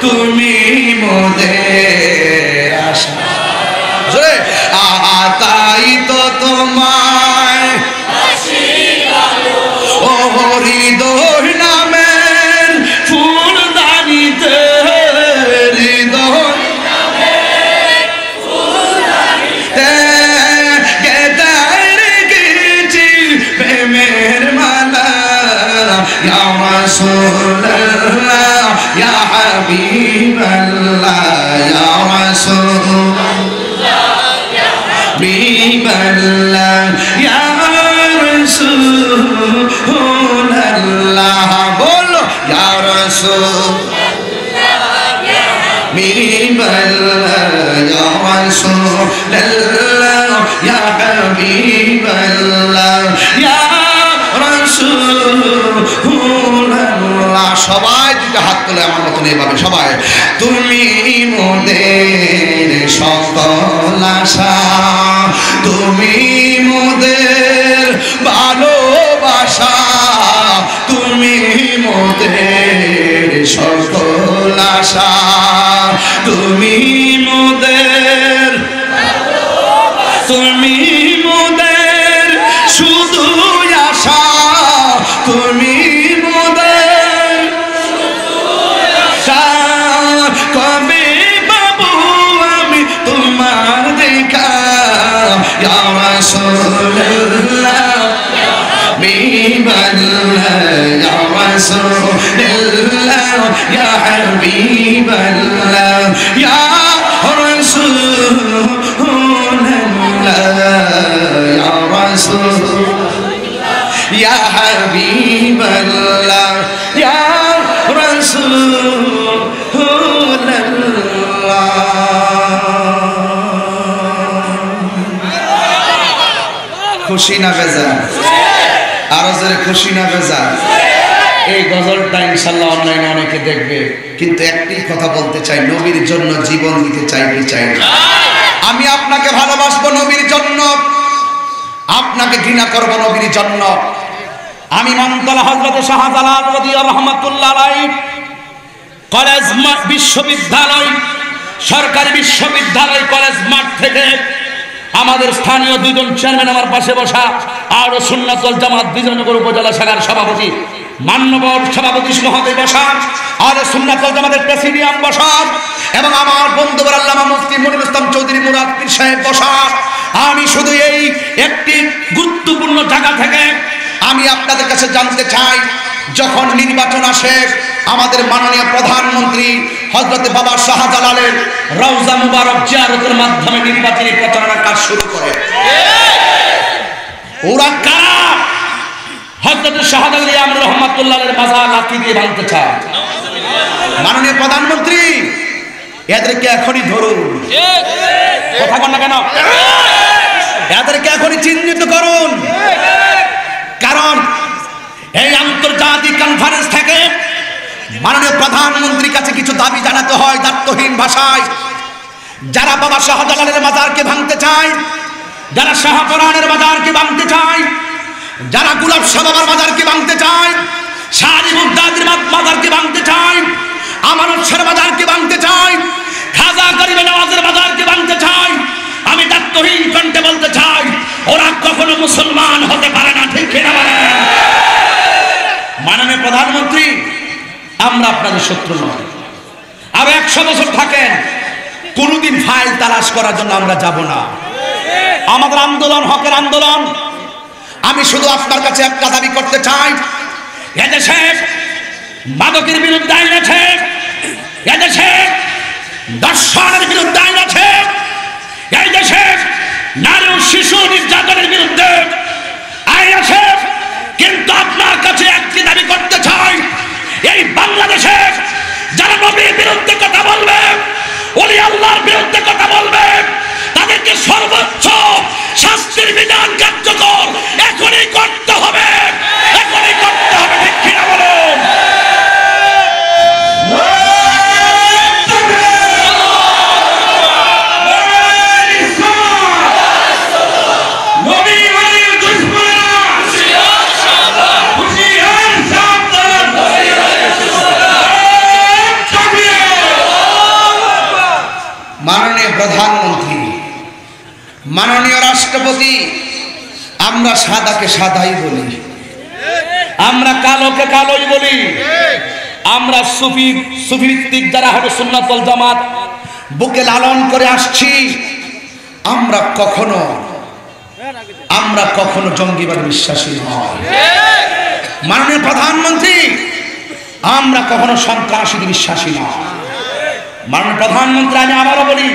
তুমি মোদের আশা তাই তো তোমায় বাসি ভালো ও হৃদয় নামের ফুলদানিতে يا رسول الله يا حبيب الله يا رسول الله يا حبيب الله يا رسول الله بولو يا رسول الله يا حبيب الله يا رسول الله يا حبيب الله يا সবাই দুটো হাত তুলে আমার মতন এইভাবে সবাই তুমি মোদের সকল আশা তুমি মোদের ভালোবাসা তুমি মোদের সকল আশা তুমি মোদের তুমি মোদের শুধু আশা তুমি মোদের কবে বাবু আমি তোমার দেখা ইয়া রাসূলুল্লাহ ইয়া হাবিবাল্লাহ ইয়া রাসূলুল্লাহ ইয়া হাবিবাল্লাহ ইয়া রাসূলুল্লাহ ইয়া রাসূলুল্লাহ ইয়া হাবিবাল্লাহ ইয়া রাসূলুল্লাহ। খুশি না বেজার? আরো জোরে খুশি না বেজার? এই গজলটা ইনশাআল্লাহ অনলাইনে অনেকে দেখবে, কিন্তু একটি কথা বলতে চাই, নবীর জন্য জীবন দিতে চাই কি চাই না? আমি আপনাকে ভালোবাসবো নবীর জন্য, আপনাকে ঘৃণা করব নবীর জন্য। আমি মনতলা হযরত শাহজালাল রাদিয়াল্লাহু রাহমাতুল্লাহ আলাইহি কলেজ বিশ্ববিদ্যালয় সরকারি বিশ্ববিদ্যালয় কলেজ মাঠ থেকে আমাদের স্থানীয় দুইজন চেয়ারম্যান আমার পাশে বসা, আর সুন্নাত ওয়াল জামাত বিজয়নগর উপজেলা শাখার সভাপতি মান্যবর সভাপতি মহোদয় বসা, আর সুন্নাত ওয়াল জামাতের প্রেসিডিয়াম বসা, এবং আমার বন্ধুবর আল্লামা মুফতি মনিরুল ইসলাম চৌধুরী মুরাদ পীর সাহেব বসা। আমি শুধু এই একটি গুরুত্বপূর্ণ জায়গা থেকে আমি আপনাদের কাছে জানতে চাই, যখন নির্বাচন আসে আমাদের মাননীয় প্রধানমন্ত্রী হযরত বাবা শাহজালালের রওজা মুবারক জিয়ারতের মাধ্যমে নির্বাচনী প্রচারণার কাজ শুরু করে। ওরা কারা? হযরত শাহজালাল আমর রহমাতুল্লাহের মাজার লাঠি দিয়ে ভাঙতে চায়। মাননীয় প্রধানমন্ত্রী এদেরকে এখনই ধরুন। কথা বল না কেন? এদেরকে এখনই চিহ্নিত করুন। কারণ এই আন্তর্জাতিক কনফারেন্স থেকে মাননীয় প্রধানমন্ত্রীর কাছে কিছু দাবি জানাতে হয় দায়িত্বহীন ভাষায়। যারা বাবা শাহজালালের মাজারকে ভাঙতে চায়, যারা শাহপরানের মাজারকে ভাঙতে চায়, যারা গুলাব শাহ বাবার মাজারকে ভাঙতে চায়, শাহী মুগদাদির মাজারকে ভাঙতে চায়, আমানত শাহর মাজারকে ভাঙতে চায়, খাজা গরিবে নওয়াজের মাজারকে ভাঙতে চায়, আমি দায়িত্বহীন কণ্ঠে বলতে চাই ওরা কখনো মুসলমান হতে পারে না। ঠিক কিনা বলেন? মাননীয় প্রধানমন্ত্রী, আমরা আপনাদের শত্রু নয়। আর 100 বছর থাকেন, কোনদিন ফাইল তালাশ করার জন্য আমরা যাব না। আমাদের আন্দোলন হকের আন্দোলন। আমি শুধু আপনার কাছে একটা দাবি করতে চাই, এদেশে মাদকের বিরুদ্ধে আইন আছে, এদেশে দর্শনের বিরুদ্ধে আইন আছে, এই দেশে নারী ও শিশু নির্যাতনের বিরুদ্ধে আইন আছে। কিন্তু আপনার কাছে একটি দাবি করতে চাই, এই বাংলাদেশে যারা নবীর বিরুদ্ধে কথা বলবে, ওলি আল্লাহর বিরুদ্ধে কথা বলবে, তাদেরকে সর্বোচ্চ শাস্তির বিধান কার্যকর এখনই করতে হবে, এখনই করতে হবে। ঠিক কিনা বলুন? মাননীয় প্রধানমন্ত্রী, মাননীয় রাষ্ট্রপতি, আমরা সাদাকে সাদাই বলি, আমরা কালোকে কালোই বলি। আমরা সুফিভিত্তিক যারা হবে সুন্নাত ওয়াল জামাত বুকে লালন করে আসছি। আমরা কখনো জঙ্গিবাদ বিশ্বাসী নয়। মাননীয় প্রধানমন্ত্রী, আমরা কখনো সন্ত্রাসীদের বিশ্বাসী নয়। মাননীয় প্রধানমন্ত্রী, আমি আবারও বলি,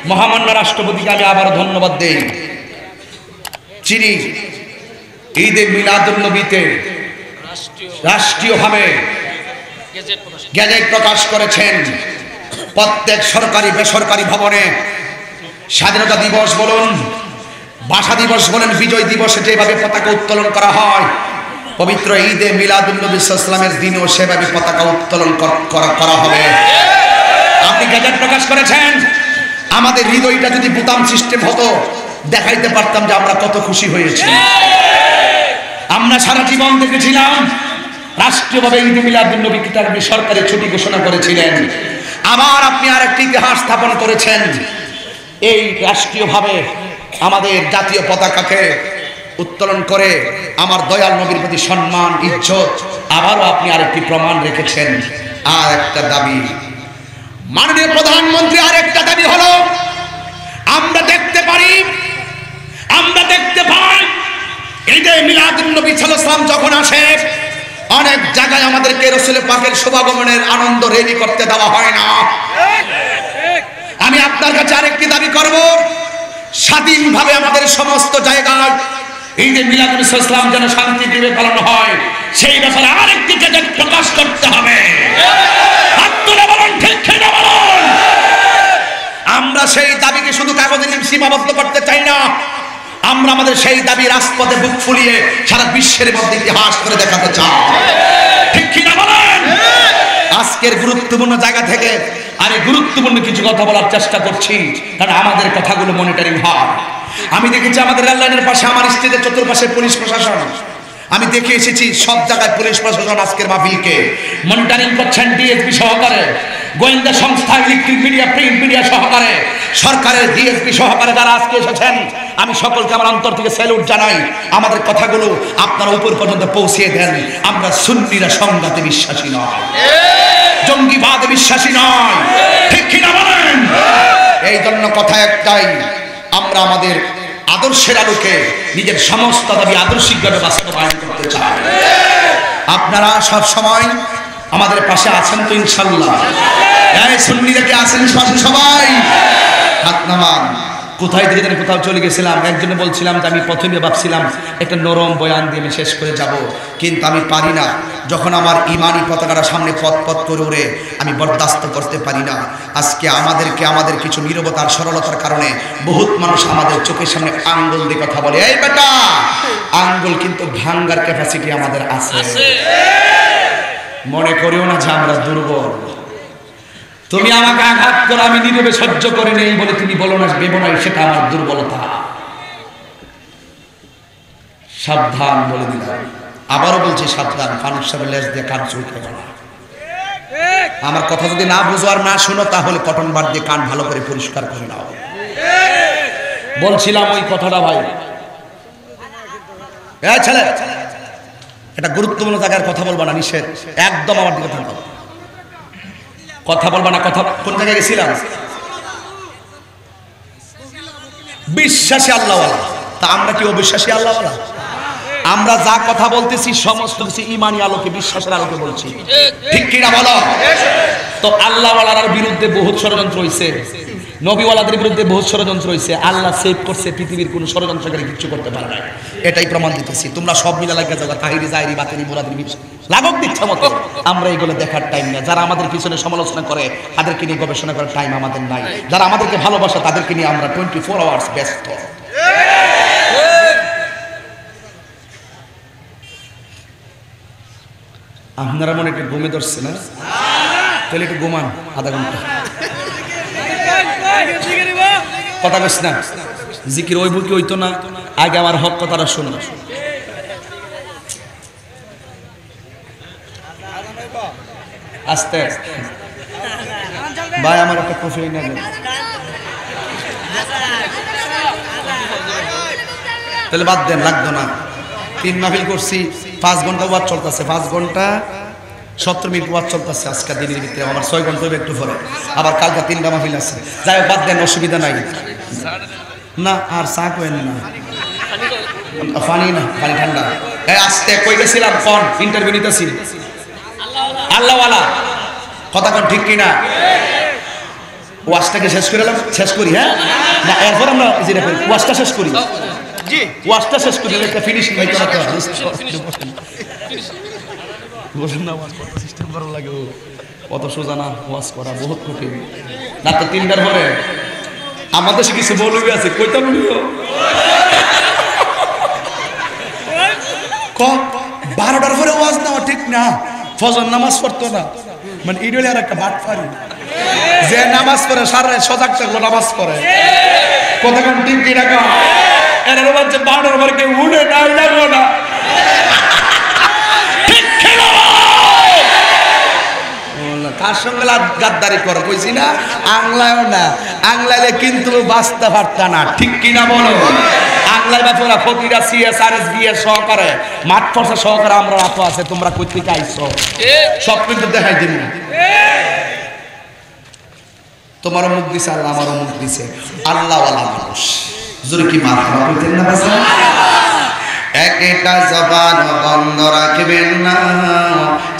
মহামান্য রাষ্ট্রপতিকে আমি আবারও ধন্যবাদ দেই। যিনি ঈদে মিলাদুন নবীতে রাষ্ট্রীয়ভাবে গেজেট প্রকাশ করেছেন। প্রত্যেক সরকারি বেসরকারি ভবনে স্বাধীনতা দিবস বলুন, ভাষা দিবস বলেন, বিজয় দিবসে যেভাবে পতাকা উত্তোলন করা হয়, পবিত্র ঈদে মিলাদুন নবী সাল্লাল্লাহু আলাইহি ওয়াসাল্লামের দিনেও সেভাবে পতাকা উত্তোলন করা হবে। আপনি গেজেট প্রকাশ করেছেন। আমাদের হৃদয়টা যদি বোতাম সিস্টেম হতো, দেখাইতে পারতাম যে আমরা কত খুশি হয়েছি। আমরা সারা জীবন দেখেছিলাম রাষ্ট্রীয়ভাবে ঈদে মিলাদুন নবী তার সরকারি ছুটি ঘোষণা করেছিলেন। আবার আপনি আরেকটি ইতিহাস স্থাপন করেছেন, এই রাষ্ট্রীয়ভাবে আমাদের জাতীয় পতাকাকে উত্তোলন করে আমার দয়াল নবীর প্রতি সম্মান ইজ্জত আবারও আপনি আরেকটি প্রমাণ রেখেছেন। আর একটা দাবি, মাননীয় প্রধানমন্ত্রী, আরেকটা দাবি হলো, আমরা দেখতে পাই ঈদে মিলাদুন নবী সাল্লাল্লাহু আলাইহি ওয়াসাল্লাম যখন আসে, অনেক জায়গায় আমাদেরকে রাসূল পাকের শুভাগমনের আনন্দ রেডি করতে দেওয়া হয় না। আমি আপনার কাছে আরেকটি দাবি করব, স্বাধীনভাবে আমাদের সমস্ত জায়গায় ঈদে মিলাদুন নবী সাল্লাল্লাহু আলাইহি ওয়াসাল্লাম যেন শান্তিপ্রিয় পালন হয়, সেই ব্যাপারে আরেকটি গেজেট প্রকাশ করতে হবে। আমরা সেই দাবিকে শুধু কাগজে সীমাবদ্ধ করতে চাই না, আমরা আমাদের সেই দাবি রাজপথে বুক ফুলিয়ে সারা বিশ্বের মধ্যে ইতিহাস করে দেখাতে চাই। ঠিক কিনা বলেন? আজকের গুরুত্বপূর্ণ জায়গা থেকে আরে গুরুত্বপূর্ণ কিছু কথা বলার চেষ্টা করছি, কারণ আমাদের কথাগুলো মনিটরিং হয়। আমি দেখেছি আমাদের রেললাইনের পাশে, আমার স্টেজের চতুর্পাশে পুলিশ প্রশাসন, আমি দেখে এসেছি সব জায়গায় পুলিশ প্রশাসন আজকের মাহফিলকে মনিটরিং করছেন, ডিএসপি সহকারে, গোয়েন্দা সংস্থা, ইলেকট্রিক মিডিয়া, প্রিন্ট মিডিয়া সহকারে, সরকারের ডিএসপি সহকারে যারা আজকে এসেছেন, আমি সকলকে আমার অন্তর থেকে স্যালুট জানাই। আমাদের কথাগুলো আপনারা উপর পর্যন্ত পৌঁছিয়ে দেন। আমরা সুন্নিরা সংঘাতে বিশ্বাসী নয়, জঙ্গিবাদে বিশ্বাসী নয়। ঠিক কিনা বলেন? এই জন্য কথা একটাই, আমরা আমাদের আদর্শের আলোকে নিজের সমস্ত দাবি আদর্শিকভাবে বাস্তবায়ন করতে চাই। আপনারা সব সময় আমাদের পাশে আছেন তো ইনশাআল্লাহ? এই সুন্নিরা কি আছেন পাশে সবাই? হাত নামান। কোথায় থেকে জানি কোথাও চলে গেছিলাম, একজনে বলছিলাম যে আমি প্রথমে ভাবছিলাম একটা নরম বয়ান দিয়ে আমি শেষ করে যাব, কিন্তু আমি পারি না। যখন আমার ইমানি পতাকাটা সামনে পথ পথ করে উড়ে আমি বরদাস্ত করতে পারি না। আজকে আমাদের কিছু নীরবতার সরলতার কারণে বহুত মানুষ আমাদের চোখের সামনে আঙ্গুল দিয়ে কথা বলে। এই বেটা, আঙ্গুল কিন্তু ভাঙ্গার ক্যাপাসিটি আমাদের আছে। মনে করিও না যে আমরা দুর্বল। তুমি আমাকে আঘাত করো, আমি নীরবে সহ্য করে নেই বলে তুমি বলো না দেব না, সেটা আমার দুর্বলতা। সাবধান বলে দিলাম, আবারও বলছি সাবধান। ফানুস সাহেবের লেজ দিয়ে কান চুলকে না। আমার কথা যদি না বুঝো আর না শুনো, তাহলে কটন বার দিয়ে কান ভালো করে পরিষ্কার করে নাও। বলছিলাম ওই কথাটা ভাই, ছেলে এটা গুরুত্বপূর্ণ জায়গার কথা বলবা না, নিষেধ একদম। আমার দিকে থাকো, কথা বলবা না। কথা কোন জায়গায় গেছিলাম? বিশ্বাসী আল্লাহওয়ালা। তা আমরা কি অবিশ্বাসী আল্লাহওয়ালা? আমরা যা কথা বলতেছি সমস্ত কিছু ইমানি আলোকে, বিশ্বাসের আলোকে বলছি, ঠিক কিনা বলো? তো আল্লাহওয়ালার বিরুদ্ধে বহুত ষড়যন্ত্র হয়েছে, নবীওয়ালাদের বিরুদ্ধে বহুত ষড়যন্ত্র হয়েছে। আল্লাহ সেভ করছে, পৃথিবীর কোনো ষড়যন্ত্রকারী কিছু করতে পারে না। এটাই প্রমাণ দিতেছি। তোমরা সব মিলা লাগিয়ে যাও, তাহিরি জাহিরি বাতিনি মুরাদিনী লাভক দিচ্ছে মতো। আমরা এগুলো দেখার টাইম না। যারা আমাদের পিছনে সমালোচনা করে তাদেরকে নিয়ে গবেষণা করার টাইম আমাদের নাই। যারা আমাদেরকে ভালোবাসে তাদেরকে নিয়ে আমরা 24 আওয়ার্স ব্যস্ত। আপনারা মনে একটু ঘুমে ধরছে না? তাহলে একটু ঘুমান আধা ঘন্টা। কথা কইস না, জিকির ওই বুকি হইতো না। আগে আমার হক কথাটা শোনো। আস্তে ভাই, আমার একটা কফি না দেন তাহলে বাদ দেন, লাগতো না। 3 মাহফিল করছি, 5 ঘন্টা ওয়াজ চলতেছে, 5 ঘন্টা 70 মিনিট ওয়াজ চলতেছে আজকে দিনের ভিতরে। আমার 6 ঘন্টা একটু পরে, আবার কালকে 3টা মাহফিল আছে। যাই হোক, বাদ দেন, অসুবিধা নাই। না আর চা করেন না, পানি না, পানি ঠান্ডা। আস্তে কই গেছিলাম? কোন ইন্টারভিউ নিতেছি? আল্লাহওয়ালা কথা কোন, ঠিক কিনা? ওয়াজটাকে শেষ করে এলাম, শেষ করি। হ্যাঁ না, এরপর আমরা যেটা করি ওয়াজটা শেষ করি। জি, ওয়াজটা শেষ করি, একটা ফিনিশিং ভাই করাতে হবে। বলেন না, ওয়াজ করতে সিস্টেম ভালো লাগে। কত সোজা না ওয়াজ করা, বহুত কঠিন। না তো 3টার পরে আমাদের দেশে কিছু মৌলবী আছে, কইতাম নিও 12টার পরে ওয়াজ নেওয়া ঠিক না। ফজর নামাজ পড়তো না, মানে ইডলে আর একটা বাট পারি যে নামাজ পড়ে সারা সজাগ থাকলো, নামাজ পড়ে। কতক্ষণ ঠিক কি রাখা এর বাচ্চা 12টার পরে কেউ উঠে নাই লাগলো না। কার সঙ্গে গাদ্দারি করো কইছি না? আংলায়ও না, আংলাইলে কিন্তু বাঁচতে পারত না, ঠিক কিনা বলো? আংলার ব্যাপারে প্রতিটা সিএসআরএস বিএস সহকারে মাঠ ফর্সা সহকারে আমরা রাত আছে। তোমরা কই থেকে আইছো সব কিন্তু দেখাই দিন। তোমারও মুখ দিছে আল্লাহ, আমারও মুখ দিছে আল্লাহওয়ালা মানুষ। জোরে কি মারহাবা কইতেন না বাসা? একটা জবান বন্ধ রাখবেন না,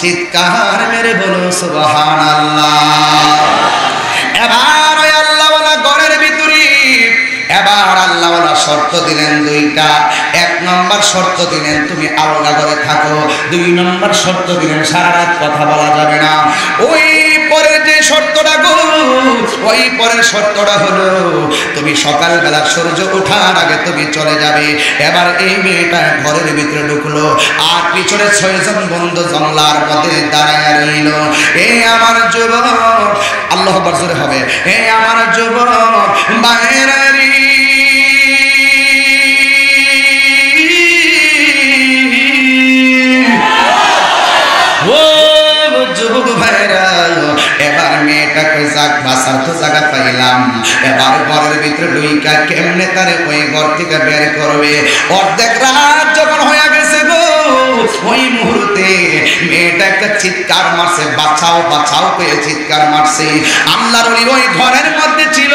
চিৎকার মেরে বলো সুবহানাল্লাহ। এবার ওই আল্লাহওয়ালা ঘরের ভিতরে এবার আল্লাহওয়ালা শর্ত দিলেন 2টা। 1 নম্বর শর্ত দিলেন তুমি আলাদা করে থাকো। 2 নম্বর শর্ত দিলেন সারা রাত কথা বলা যাবে না। ওই পরের যে শর্তটা গো, ওই পরের শর্তটা হলো তুমি সকালবেলা সূর্য ওঠার আগে তুমি চলে যাবে। এবার এই মেয়েটা ঘরের ভিতরে ঢুকলো, আর পিছনে 6 জন বন্ধু জঙ্গলার মধ্যে দাঁড়ায় রইল। এই আমার যুবক, আল্লাহ আকবার জোরে হবে, এই আমার যুবক বাইরে এবার মেয়েটাকে যাক বাসার তো জায়গা পাইলাম। এবার ঘরের ভিতরে ঢুইকা কেমনে তারে ওই ঘর থেকে বের করবে? অর্ধেক রাত যখন হয়ে গেছে গো, ওই মুহূর্তে মেয়েটা একটা চিৎকার মারছে, বাঁচাও বাঁচাও পেয়ে চিৎকার মারছে। আল্লাহর ওলি ওই ঘরের মধ্যে ছিল,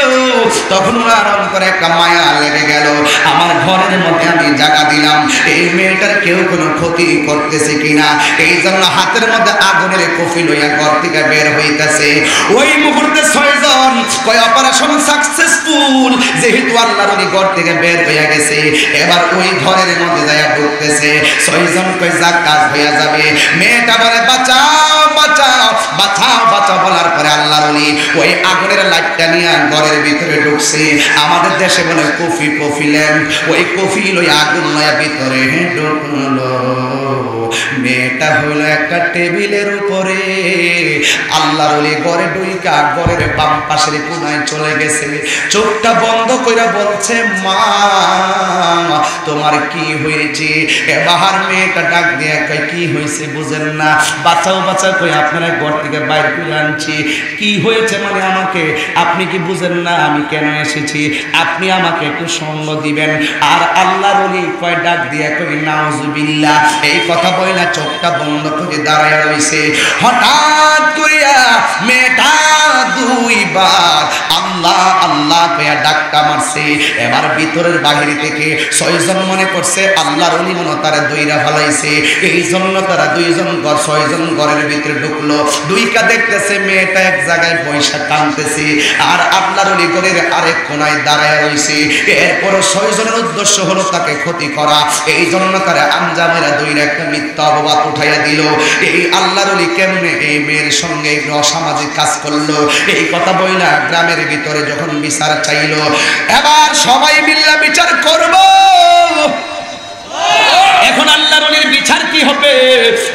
তখন ওনার অন্তরে একটা মায়া লেগে গেল, আমার ঘরের মধ্যে আমি জায়গা দিলাম, এই মেয়েটার কেউ কোনো ক্ষতি করতেছে কিনা। এই জন্য হাতের মধ্যে আগুনের কফি লইয়া ঘর থেকে বের হইতেছে। ওই মুহূর্তে 6 জন কয় অপারেশন সাকসেসফুল, যেহেতু আল্লাহর ওলি ঘর থেকে বের হইয়া গেছে, এবার ওই ঘরের মধ্যে যাইয়া ঢুকতেছে। 6 জন কয় যা কাজ হইয়া যাবে। মেয়েটা বলে বাঁচাও বাঁচাও বাঁচাও বাঁচাও বলার পরে আল্লাহর ওলি ওই আগুনের লাইটটা নিয়ে ঘরের ভিতরে ঢুকছে। আমাদের দেশে বলে কফি কফি ল্যাম্প, ওই কফি লইয়া আগুন লইয়া ভিতরে ঢুকলো। মেয়েটা হইল একটা টেবিলের উপরে, আল্লাহর ওলি ঘরে ঢুইকা ঘরের বাম পাশের কোনায় চলে গেছে। চোখটা বন্ধ কইরা বলছে মা তোমার কি হয়েছে? এবার মেয়েটা ডাক দিয়ে কয় কি হয়েছে বুঝেন না? বাঁচাও বাঁচাও কই আপনারা ঘর থেকে বাইর করে আনছি। কি হয়েছে মানে আমাকে আপনি কি বুঝেন না আমি কেন এসেছি? আপনি আমাকে একটু সঙ্গ দিবেন। আর আল্লাহর ওলি কয় ডাক দিয়ে কই নাউজুবিল্লাহ। এই কথা বইলা চোখটা বন্ধ করে দাঁড়ায় রইছে। হঠাৎ করিয়া মেয়েটা 2 বার আল্লাহ আল্লাহ কইয়া ডাকটা মারছে। এবার ভিতরের বাহির থেকে 6 জন মনে করছে আল্লাহর ওলি মনে তারা দইরা ফেলাইছে, এই জন্য তারা 2 জন 6 জন ঘরের ভিতরে ঢুকলো। দুইকা দেখতেছে মেয়েটা এক জায়গায় পয়সা টানতেছে, আর আল্লাহর ওলি ঘরের আরেক কোনায় দাঁড়ায় রইছে। এরপর 6 জনের উদ্দেশ্য হলো তাকে ক্ষতি করা, এই জন্য তারা আঞ্জামেরা দইরা একটা মিথ্যা অপবাদ উঠাইয়া দিল। এই আল্লাহর ওলি কেমনে এই মেয়ের সঙ্গে অসামাজিক কাজ করলো, এই কথা বইলা গ্রামের ভিতরে যখন বিচার চাইল, এবার সবাই মিল্লা বিচার করব। এখন আল্লাহর ওলির বিচার কি হবে?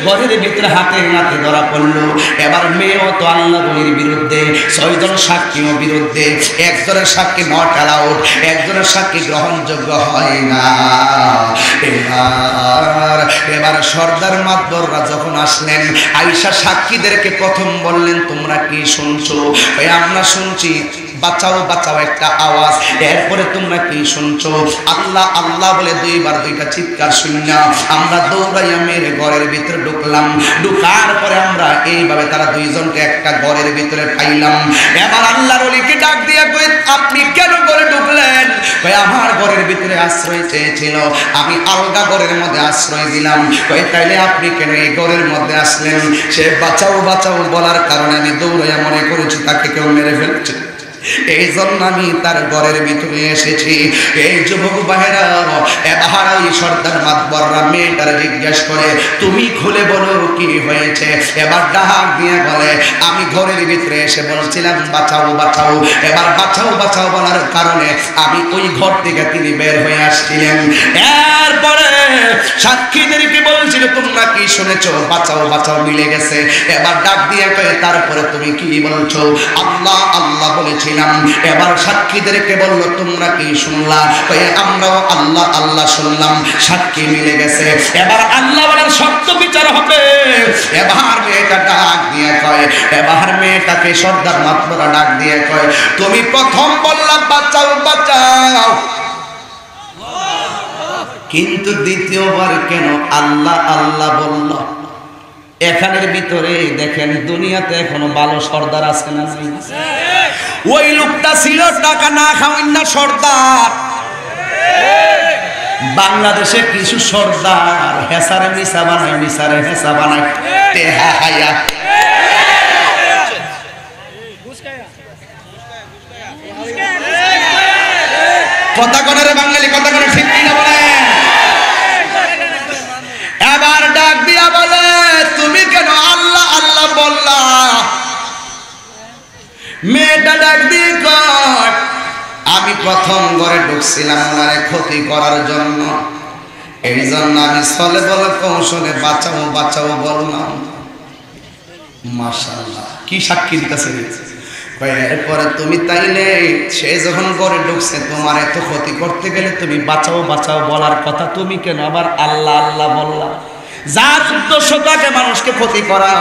ঘরের ভিতরে হাতে নাতে ধরা পড়লো। এবার মেয়েও তো আল্লাহর ওলির বিরুদ্ধে, 6 জন সাক্ষীও বিরুদ্ধে। একজনের সাক্ষী নট অ্যালাউড, একজনের সাক্ষী গ্রহণযোগ্য হয় না। এবার সর্দার মাতবররা যখন আসলেন, আয়েশা সাক্ষীদেরকে প্রথম বললেন তোমরা কি শুনছো? আমরা শুনছি বাঁচাও বাঁচাও একটা আওয়াজ। এরপরে তোমরা কি শুনছো? আল্লাহ আল্লাহ বলে 2 বার 2টা চিৎকার শুনলাম। আমরা দৌড়াইয়া মেরে ঘরের ভিতরে ঢুকলাম। ঢুকার পরে আমরা এইভাবে তারা 2 জনকে একটা ঘরের ভিতরে পাইলাম। এবার আল্লাহর ওলিকে ডাক দিয়া কই আপনি কেন ঘরে ঢুকলেন? কই আমার ঘরের ভিতরে আশ্রয় চেয়েছিল, আমি আলগা ঘরের মধ্যে আশ্রয় দিলাম। কই তাইলে আপনি কেন এই ঘরের মধ্যে আসলেন? সে বাঁচাও বাঁচাও বলার কারণে আমি দৌড়াইয়া মনে করেছি তাকে কেউ মেরে ফেলছে, এই জন্য আমি তার ঘরের ভিতরে এসেছি। এই যুবক ভাইরা এবার ওই সর্দার মাতবররা মেয়েটার জিজ্ঞেস করে তুমি খুলে বলো কি হয়েছে? এবার ডাক দিয়ে বলে আমি ঘরের ভিতরে এসে বলছিলাম বাঁচাও বাঁচাও। এবার বাঁচাও বাঁচাও বলার কারণে আমি ওই ঘর থেকে তিনি বের হয়ে আসছিলেন। এরপরে সাক্ষীদেরকে বলছিল তোমরা কি শুনেছো? বাঁচাও বাঁচাও মিলে গেছে। এবার ডাক দিয়ে কয়ে তারপরে তুমি কি বলছো? আল্লাহ আল্লাহ বলেছি। এবার সাক্ষীদেরকে বলল তোমরা কি শুনলা? আমরাও আল্লাহ আল্লাহ শুনলাম, সাক্ষী মিলে গেছে। এবার আল্লাহ বলেন সত্য বিচার হবে। এবার মেয়েটা ডাক দিয়ে কয়, এবার মেয়েটাকে সর্দার মাতবররা ডাক দিয়ে কয় তুমি প্রথম বললা বাঁচাও বাঁচাও, কিন্তু দ্বিতীয়বার কেন আল্লাহ আল্লাহ বলল? এখানের ভিতরে দেখেন দুনিয়াতে এখনো ভালো সর্দার আছে না? ওই লোকটা ছিল টাকা না খাওয়াই না সর্দার। বাংলাদেশে কিছু সর্দার হেসারে মিশা বানায়, মিশারে হেসা বানায়, টেহা হায়া। কথা কনের বাঙালি কথা করে ঠিক কিনা বলে? এবার ডাক দিয়া বলে তুমি কেন আল্লাহ আল্লাহ বললা? মেয়েটা ডাক দিয়ে কয় আমি প্রথম ঘরে ঢুকছিলাম ওনারে ক্ষতি করার জন্য, এই জন্য আমি চলে বলে কৌশলে বাঁচাও বাঁচাও বললাম। মাশাআল্লাহ কি সাক্ষী দিতেছে। এরপরে তুমি তাইলে সে যখন ঘরে ঢুকছে তোমার এত ক্ষতি করতে গেলে তুমি বাঁচাও বাঁচাও বলার কথা, তুমি কেন আবার আল্লাহ আল্লাহ বললা? যার উদ্দেশ্য থাকে মানুষকে ক্ষতি করা,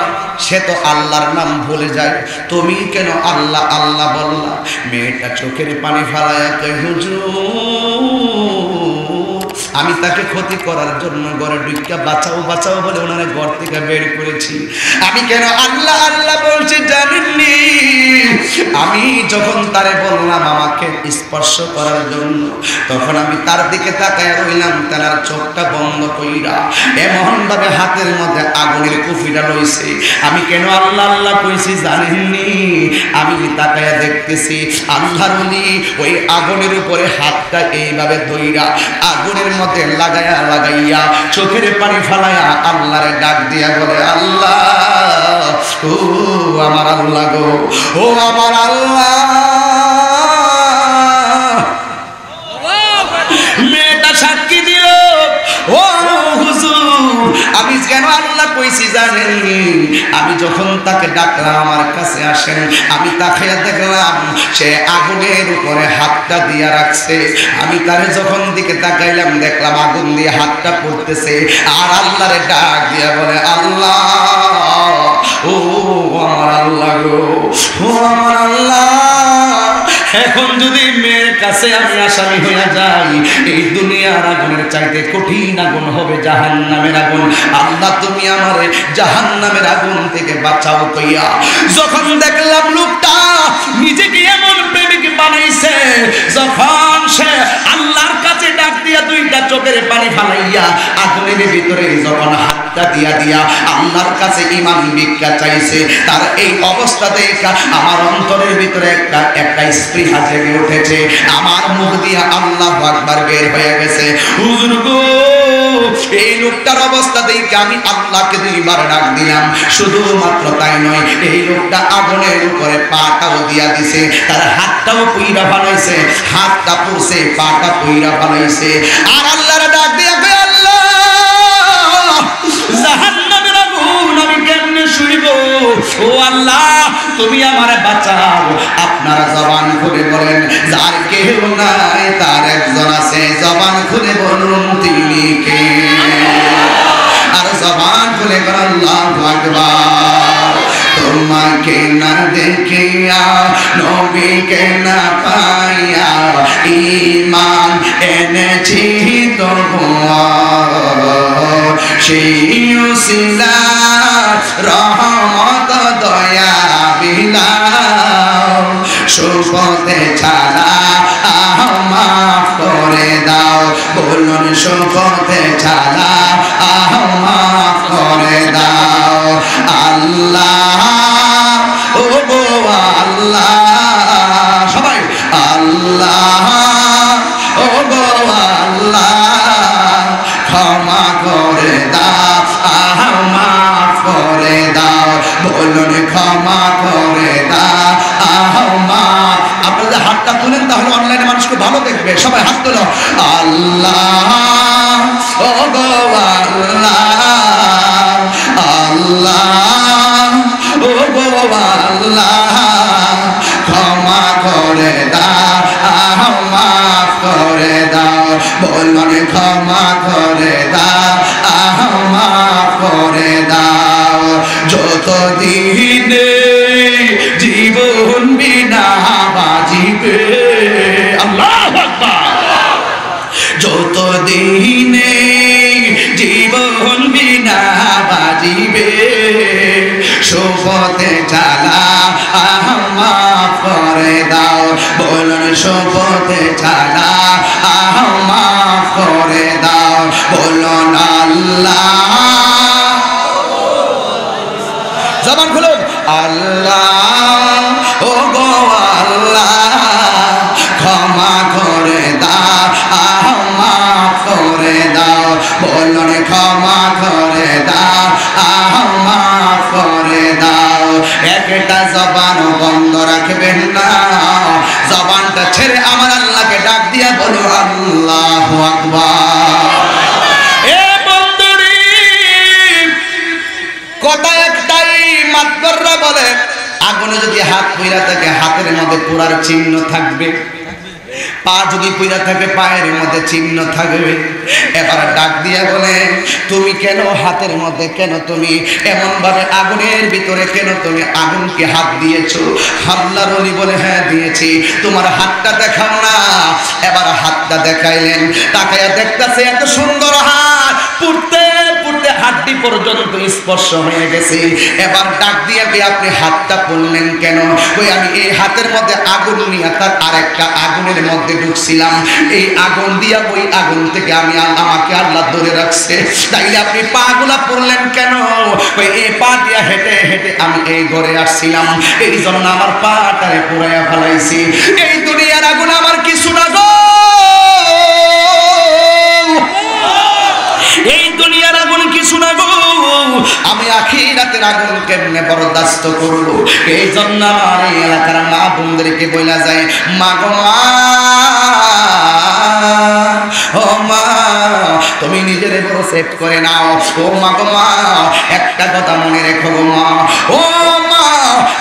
সে তো আল্লাহর নাম ভুলে যায়, তুমি কেন আল্লাহ আল্লাহ বললা? মেয়েটা চোখের পানি ফেলায়া কই হুজুর আমি তাকে ক্ষতি করার জন্য ঘরে ঢুইকা বাঁচাও বাঁচাও বলে ওনারে ঘর থেকে বের করেছি। আমি কেন আল্লাহ আল্লাহ বলছি জানেননি? আমি যখন তারে বললাম আমাকে স্পর্শ করার জন্য, তখন আমি তার দিকে তাকায় রইলাম, তার চোখটা বন্ধ কইরা এমন ভাবে হাতের মধ্যে আগুনের কুফিটা লইছে। আমি কেন আল্লাহ আল্লাহ কইছি জানেননি? আমি তাকায়া দেখতেছি আল্লাহর ওলি ওই আগুনের উপরে হাতটা এইভাবে ধইরা আগুনের মধ্যে লাগায়া লাগাইয়া চোখের পানি ফালায়া আল্লাহরে ডাক দিয়া বলে, আল্লাহ ও আমার আল্লাহ গো, ও আমার আল্লাহ। মেয়েটা সাক্ষী দিল, ও হুজুর আমি কেন আল্লাহ কইছি জানেন? আমি যখন তাকে ডাকলাম আমার কাছে আসেন, আমি তাকে দেখলাম সে আগুনের উপরে হাতটা দিয়া রাখছে। আমি তারে যখন দিকে তাকাইলাম দেখলাম আগুন দিয়ে হাতটা পড়তেছে আর আল্লাহরে ডাক দিয়া বলে, আল্লাহ ও আমার আল্লাহ গো, ও আমার আল্লাহ। এখন যদি মেয়ের কাছে আমি আসামি হইয়া যাই, এই দুনিয়ার আগুনের চাইতে কঠিন আগুন হবে জাহান্নামের আগুন। আল্লাহ তুমি আমারে জাহান্নামের আগুন থেকে বাঁচাও কইয়া যখন দেখলাম লোকটা নিজেকে এমন প্রেমিক বানাইছে, যখন সে আল্লাহর কাছে ডাক দিয়া দুইটা চোখের পানি ফালাইয়া আগুনের ভিতরে যখন হাতটা দিয়া দিয়া আল্লাহর কাছে ঈমান ভিক্ষা চাইছে, তার এই অবস্থা দেখা আমার অন্তরের ভিতরে একটা স্পৃহা জেগে উঠেছে। আমার মুখ দিয়া আল্লাহু আকবার বের হয়ে গেছে। হুজুর গো, এই লোকটার অবস্থা দেখে আমি আল্লাহকে দুইবার ডাক দিলাম। শুধুমাত্র তাই নয়, এই লোকটা আগুনের উপরে পাটাও দিয়া দিছে, তার হাতটাও পুইরা ফালাইছে, হাতটা পুড়ছে, পাটা পুইরা ফালাইছে। আর আল্লাহর ডাক দিয়া কই, আল্লাহ জাহান্নামের আগুন আমি কেমনে শুইব? ও আল্লাহ তুমি আমারে বাঁচাও। আপনারা জবান খুলে বলেন, যার কেউ নাই তার একজন আছে, জবান খুলে বলুন তিনি কে? আর জবান খুলে বলেন আল্লাহু আকবার। তোমাকে না দেখিয়া নবীকে না পাইয়া ঈমান এনেছি তবুও সেই উসিলা রহমত দয়া বিলাও, সুপথে ছাড়া মাফ করে দাও। বলুন সুপথে ছাড়া মাফ করে দাও। আল্লাহ ও গো আল্লাহ, সবাই আল্লাহ ও গো আল্লাহ, ক্ষমা করে দাও, মাফ করে দাও। বলুন ক্ষমা করে দাও, মাফ। আপনাদের হাতটা তুলেন, তাহলে অনলাইনে মানুষকে ভালো দেখবে। সবাই হাত তোলো। আল্লাহ ও গো আল্লাহ, আল্লাহ ও গো আল্লাহ, ক্ষমা করে দাও, মাফ করে দাও। বলুন ক্ষমা করে দাও, মাফ করে দাও। যতদিন জীবন বিনা বাজিবে, আল্লাহু আকবার, যতদিন জীবন বিনা বাজিবে, সুপথে চালা মাফ করে দাও। বলুন সুপথে চালা মাফ করে দাও। বলুন আল্লাহ, জবান খুলুন, আল্লাহ ও গো আল্লাহ, ক্ষমা করে দাও, মাফ করে দাও। বলুন ক্ষমা করে দাও, মাফ করে দাও। একটা জবান বন্ধ রাখবেন না, জবানটা ছেড়ে আমার আল্লাহকে ডাক দিয়া বলো আল্লাহু আকবার। কথা একটাই, মাতবররা বলে আগুনে যদি হাত পুইরা থাকে হাতের মধ্যে পোড়ার চিহ্ন থাকবে। পা যদি পুইরা থাকে পায়ের মধ্যে চিহ্ন থাকবে। এবার ডাক দিয়া বলে, তুমি কেন হাতের মধ্যে কেন তুমি এমন ভাবে আগুনের ভিতরে কেন তুমি আগুনকে হাত দিয়েছো? আল্লাহর ওলি বলে, হ্যাঁ দিয়েছি। তোমার হাতটা দেখাও না। এবার হাতটা দেখাইলেন, তাকায়া দেখতেছে এত সুন্দর হাত, পুড়তে পুড়তে হাড্ডি পর্যন্ত স্পর্শ হয়ে গেছে। এবার ডাক দিয়া কি আপনি হাতটা পড়লেন কেন? ওই আমি এই হাতের মধ্যে আগুন নিয়ে তার আরেকটা আগুনের মধ্যে ঢুকছিলাম, এই আগুন দিয়া ওই আগুন থেকে আমাকে আল্লাহ ধরে রাখছে। তাইলে আপনি পা গুলা পড়লেন কেন? ওই এই পা দিয়া হেঁটে হেঁটে আমি এই ঘরে আসছিলাম, এই জন্য আমার পাটারে পুরাইয়া ফেলাইছি। এই দুনিয়ার আগুন আমার কিছু না গো, এই দুনিয়ার আগুন কিছু না গো, আমি আখিরাতের আগুন কেমনে বরদাস্ত করব? এই জন্য আমার এই এলাকার মা বোনদেরকে বলা যায়, মা গো মা, ও মা তুমি নিজের বড় সেট করে নাও। ও মা গো মা, একটা কথা মনে রেখো গো মা, ও মা,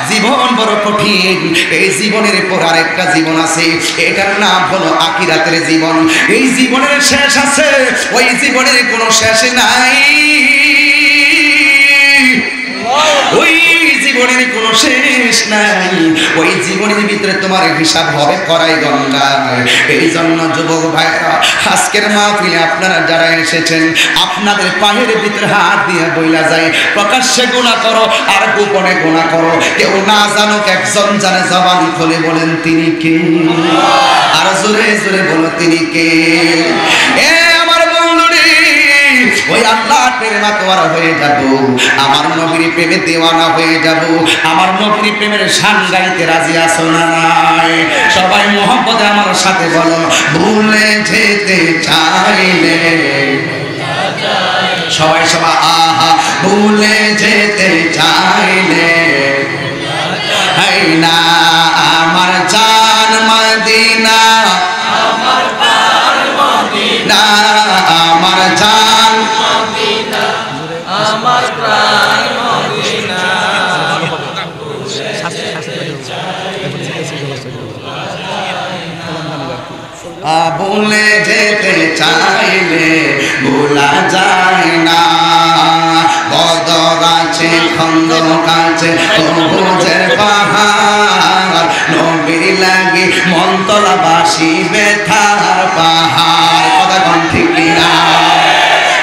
জীবন বড় কঠিন, এই জীবনের পর আরেকটা জীবন আছে, এটার নাম হলো আখিরাতের জীবন। এই জীবনের শেষ আছে, ওই জীবনের কোনো শেষ নাই, ওই জীবনের কোনো শেষ নাই, ওই জীবনের ভিতরে তোমার হিসাব হবে করাই গঙ্গা। এই জন্য যুবক ভাইরা, আজকের মাহফিলে আপনারা যারা এসেছেন, আপনাদের পায়ের ভিতরে হাত দিয়ে বইলা যায়, প্রকাশ্যে গুনাহ করো আর গোপনে গুনাহ করো, কেউ না জানুক, একজন জানে, জবান খুলে বলেন তিনি কে? আর জোরে জোরে বলো তিনি কে? এ আমার বন্ধুরে, ওই আল্লাহর প্রেমে মাতোয়ারা হয়ে যাব, আমার নবীর প্রেমে দেওয়ানা হয়ে যাব। আমার নবীর প্রেমের শান গাইতে রাজি আছো না নাই? সবাই মহব্বতে আমার সাথে বলো, ভুলে যেতে চাইলে, সবাই সবাই আহা, ভুলে যেতে চাইলে হাই না আমার জান মদিনা, আমার প্রাণ মদিনা, আমার জান মদিনা, আমার প্রাণ মদিনা। ভুলে যেতে চাইলে ভোলা যায় না, বদর আছে, খন্দক আছে, তরমুজের পাহাড়, নবীর লাগি মনতলাবাসী ব্যথার পাহাড়। কথা কোন ঠিক কিনা?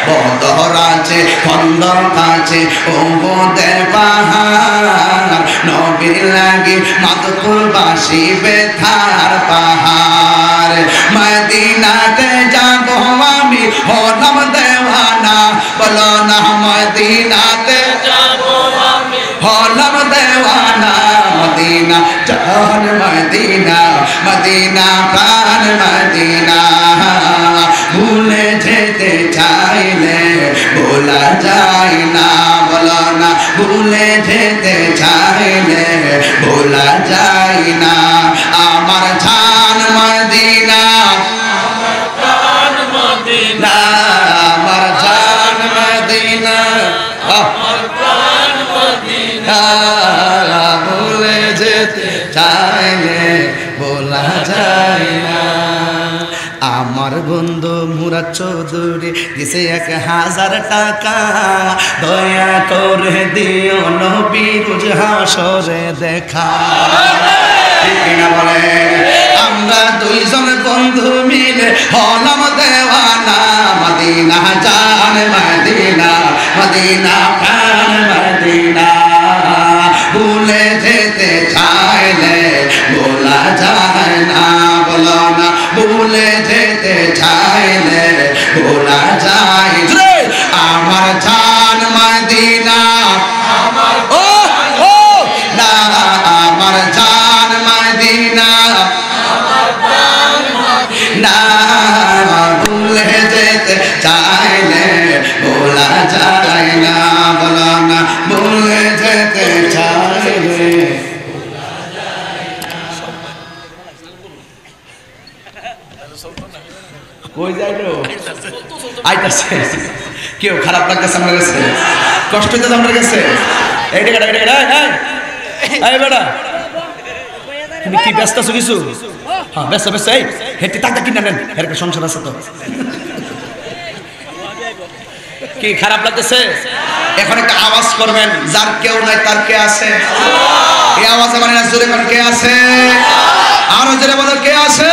বদর আছে, খন্দক আছে, তরমুজের পাহাড়, নবীর লাগি মাদকুলবাসী ব্যথার পাহাড়। মদিনাতে যাব আমি হলাম দেওয়ানা, বলো না মদিনাতে যাব আমি হলাম দেওয়ানা। মদিনা জান মদিনা, মদিনা প্রাণ মদিনা, ভুলে যেতে চাইলে ভোলা যায় না, বলো না ভুলে যেতে চাইলে ভোলা যায় না। আমার জান মদিনা, আমার প্রাণ মদিনা, আমার জান মদিনা, আমার প্রাণ মদিনা, ভুলে যেতে চাইলে ভোলা যায় না। আমার বন্ধু মুরাদ চৌধুরী দিছে 1000 টাকা, দয়া করে দিও নবীর হাসরে দেখা। ঠিক না বলে? আমরা দুইজন বন্ধু মিলে হলাম দেওয়ানা, মদিনা জান মদিনা, মদিনা প্রাণ মদিনা, ভুলে যেতে চাইলে ভোলা যায় না, বলো না ভুলে যেতে চাইলে ভোলা যায়। আমার জান মদিনা, আমার ও ও না, আমার জান মদিনা, আমার প্রাণ মদিনা, ভুলে যেতে চাইলে ভোলা যায় না, বলো না ভুলে যেতে চাইলে। কই যাইলো? আইতাছে। কেউ খারাপ লাগতেছে আমার কাছে? কষ্ট হইতেছে আমার কাছে? এই টাকাটা, এই টাকাটা, এই বেটা, তুমি কি ব্যস্ত আছো কিছু? হ্যাঁ ব্যস্ত ব্যস্ত, এই হেঁটে তাকে কিনে নেন, এর একটা সংসার আছে তো। কি খারাপ লাগতেছে? এখন একটা আওয়াজ করবেন, যার কেউ নাই তার কে আছে? এই আওয়াজে মানে না, জোরে কোন কে আছে? আরো জোরে বলো কে আছে?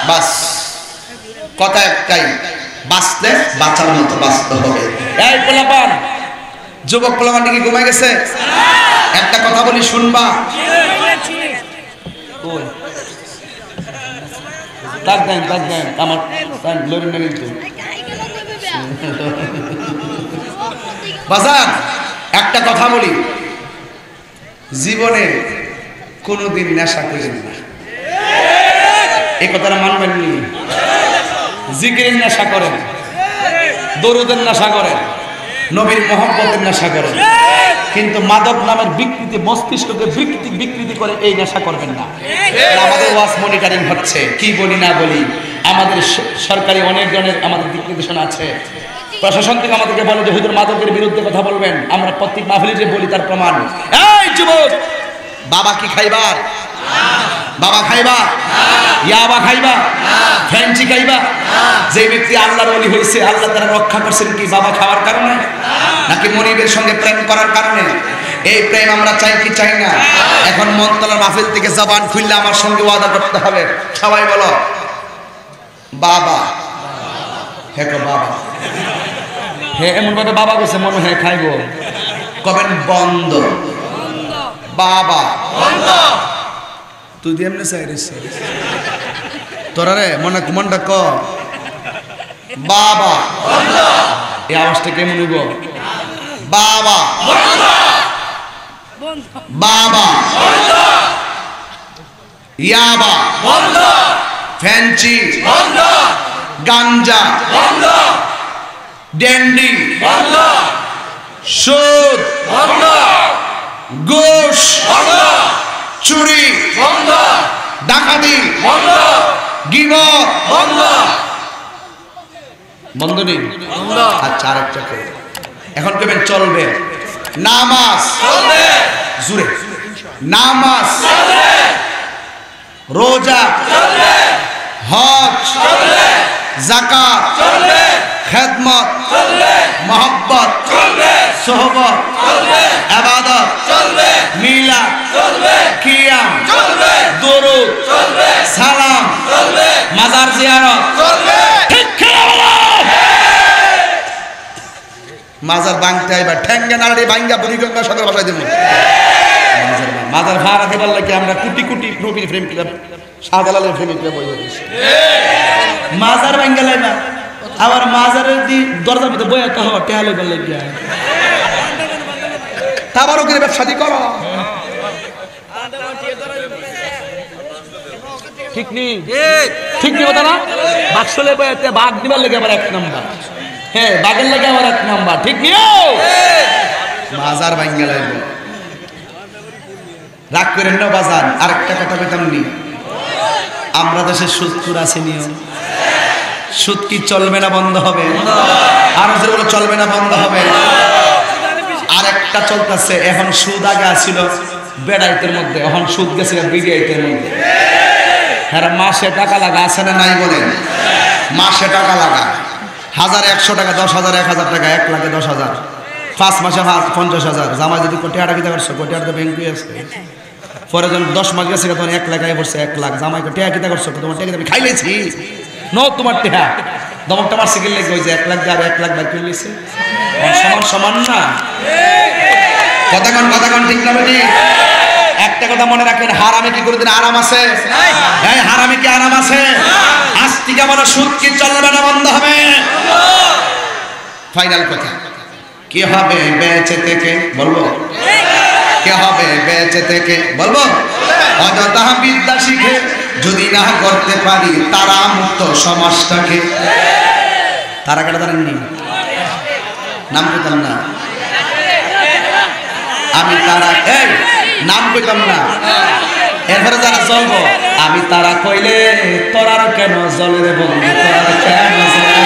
বাস কথা একটাই, বাঁচতে বাঁচার মতো বাঁচতে হবে। এই পোলাপান, যুবক পোলাপানটি কি ঘুমায় গেছে? একটা কথা বলি শুনবা? তাক দেন আমার লড়ি না কিন্তু বাজার। একটা কথা বলি, জীবনে কোনোদিন নেশা করেন না, এই কথাটা মানবেন নি? জিকিরের নেশা করেন, দরুদের নেশা করেন, নবীর মহব্বতের নেশা করেন, কিন্তু মাদক নামের বিকৃতি, মস্তিষ্ককে বিকৃতি করে এই নেশা করবেন না। আমাদের ওয়াজ মনিটরিং হচ্ছে, কি বলি না বলি, আমাদের সরকারি অনেক জনের আমাদের দিক নির্দেশনা আছে। প্রশাসন থেকে আমাদেরকে বলে যে হুজুর মাদকের বিরুদ্ধে কথা বলবেন, আমরা প্রত্যেক মাহফিলে যে বলি তার প্রমাণ। এই যুবক, বাবা কি খাইবার? বাবা খাইবা? ইয়াবা খাইবা? ফ্যান্সি খাইবা? যে ব্যক্তি আল্লাহর ওলি হয়েছে, আল্লাহ তারা রক্ষা করছেন কি বাবা খাওয়ার কারণে, নাকি মনিবের সঙ্গে প্রেম করার কারণে? এই প্রেম আমরা চাই কি চাই না? এখন মনতলার মাহফিল থেকে জবান খুললে আমার সঙ্গে ওয়াদা করতে হবে, সবাই বলো বাবা। হ্যাঁ বাবা, হ্যাঁ এমন ভাবে বাবা বলছে মনে হয় খাইবো, কবেন বন্ধ বাবা তুই দিয়ে এমনি চাই তোরা রে মনে মনটা ক বাবা। এই আওয়াজটা কেমন হইব? বাবা বাবা, ইয়াবা ফ্যান্সি গাঞ্জা ড্যান্ডি সুদ ঘুষ চুরি ডাকাতি গীবত বন্ধ নেই। আচ্ছা আরেকটা করে এখন কেবেন চলবে নামাজ চলবে, জুড়ে নামাজ চলবে, রোজা চলবে, হজ চলবে, যাকাত চলবে, খেদমত চলবে, মহব্বত চলবে, সোহবত চলবে, ইবাদত চলবে, মিলাদ চলবে, কিয়াম চলবে, দুরূদ চলবে, সালাম চলবে, মাজার জিয়ারত চলবে। ঠিক খেলা বলো, মাজার ভাঙতে আইবা ঠ্যাঙ্গে নাড়ি ভাঙ্গা বুড়িগঙ্গা সদর ভাষায় দেব। মাজার ভাড়া দেবার লাগে আমরা কোটি কোটি নবীর ফ্রেম ক্লাব, শাহজালালের ফ্রেম ক্লাব বই হয়েছে। মাজার ভাঙ্গা লাইবা আবার মাজারের দি দরজার মধ্যে বই একটা হওয়া টেহা লইবার লাগিয়া তাবারও করে ব্যবসাদি করো। ঠিক নেই, ঠিক নেই কথা না? বাক্সলে বইতে বাঘ দিবার লাগে আবার এক নাম্বার, হ্যাঁ বাঘের লাগে আবার এক নাম্বার, ঠিক নিও মাজার ভাঙ্গা লাইব। রাগ করেন না বাজার। আরেকটা কথা কইতাম নি, আমরা দেশে সুদপুর আছে নিয়ম, সুদ কি চলবে না বন্ধ হবে? আর যেগুলো চলবে না বন্ধ হবে। আরেকটা চলতেছে এখন, সুদ আগে আসছিল বেড়াইতের মধ্যে, এখন সুদ গেছে বিড়াইতের মধ্যে। হ্যাঁ মাসে টাকা লাগা আছে না নাই বলেন? মাসে টাকা লাগা 1000 100 টাকা, 10,000 1000 টাকা, 1,00,000 10,000, 5 মাসে 50,000। জামাই যদি কোটি টাকা কিতা করছো, কোটি টাকা ব্যাংকে আছে, পরে যখন 10 মাস গেছে তখন 1 লাখ আয় পড়ছে, 1 লাখ। জামাই টাকা কিতা করছো, তোমার টাকা আমি খাইলেছি নো, তোমার টেহা দমকটা মারছে কিনলে ওই যে 1 লাখ দিয়ে 1 লাখ বাই কিনলেছে, সমান সমান না? কথাক্ষণ ঠিক না বেটি? একটা কথা মনে রাখেন, হারামে কি কোনোদিন আরাম আছে? এই হারামে কি আরাম আছে? আজ থেকে বলো সুদ কি চলবে না বন্ধ হবে? ফাইনাল কথা, কি হবে বেঁচে থেকে বলবো? কে হবে বেঁচে থেকে বলবো? অযথা বিদ্যা শিখে যদি না করতে পারি তারা মুক্ত সমাজটাকে। তারা কেটে জানেননি, নাম পেতাম না আমি, তারা এই নাম পেতাম না। এরপরে যারা জ্বলবো, আমি তারা কইলে তোরার কেন জ্বলে রে বন্ধু, তোরার কেন জ্বলে?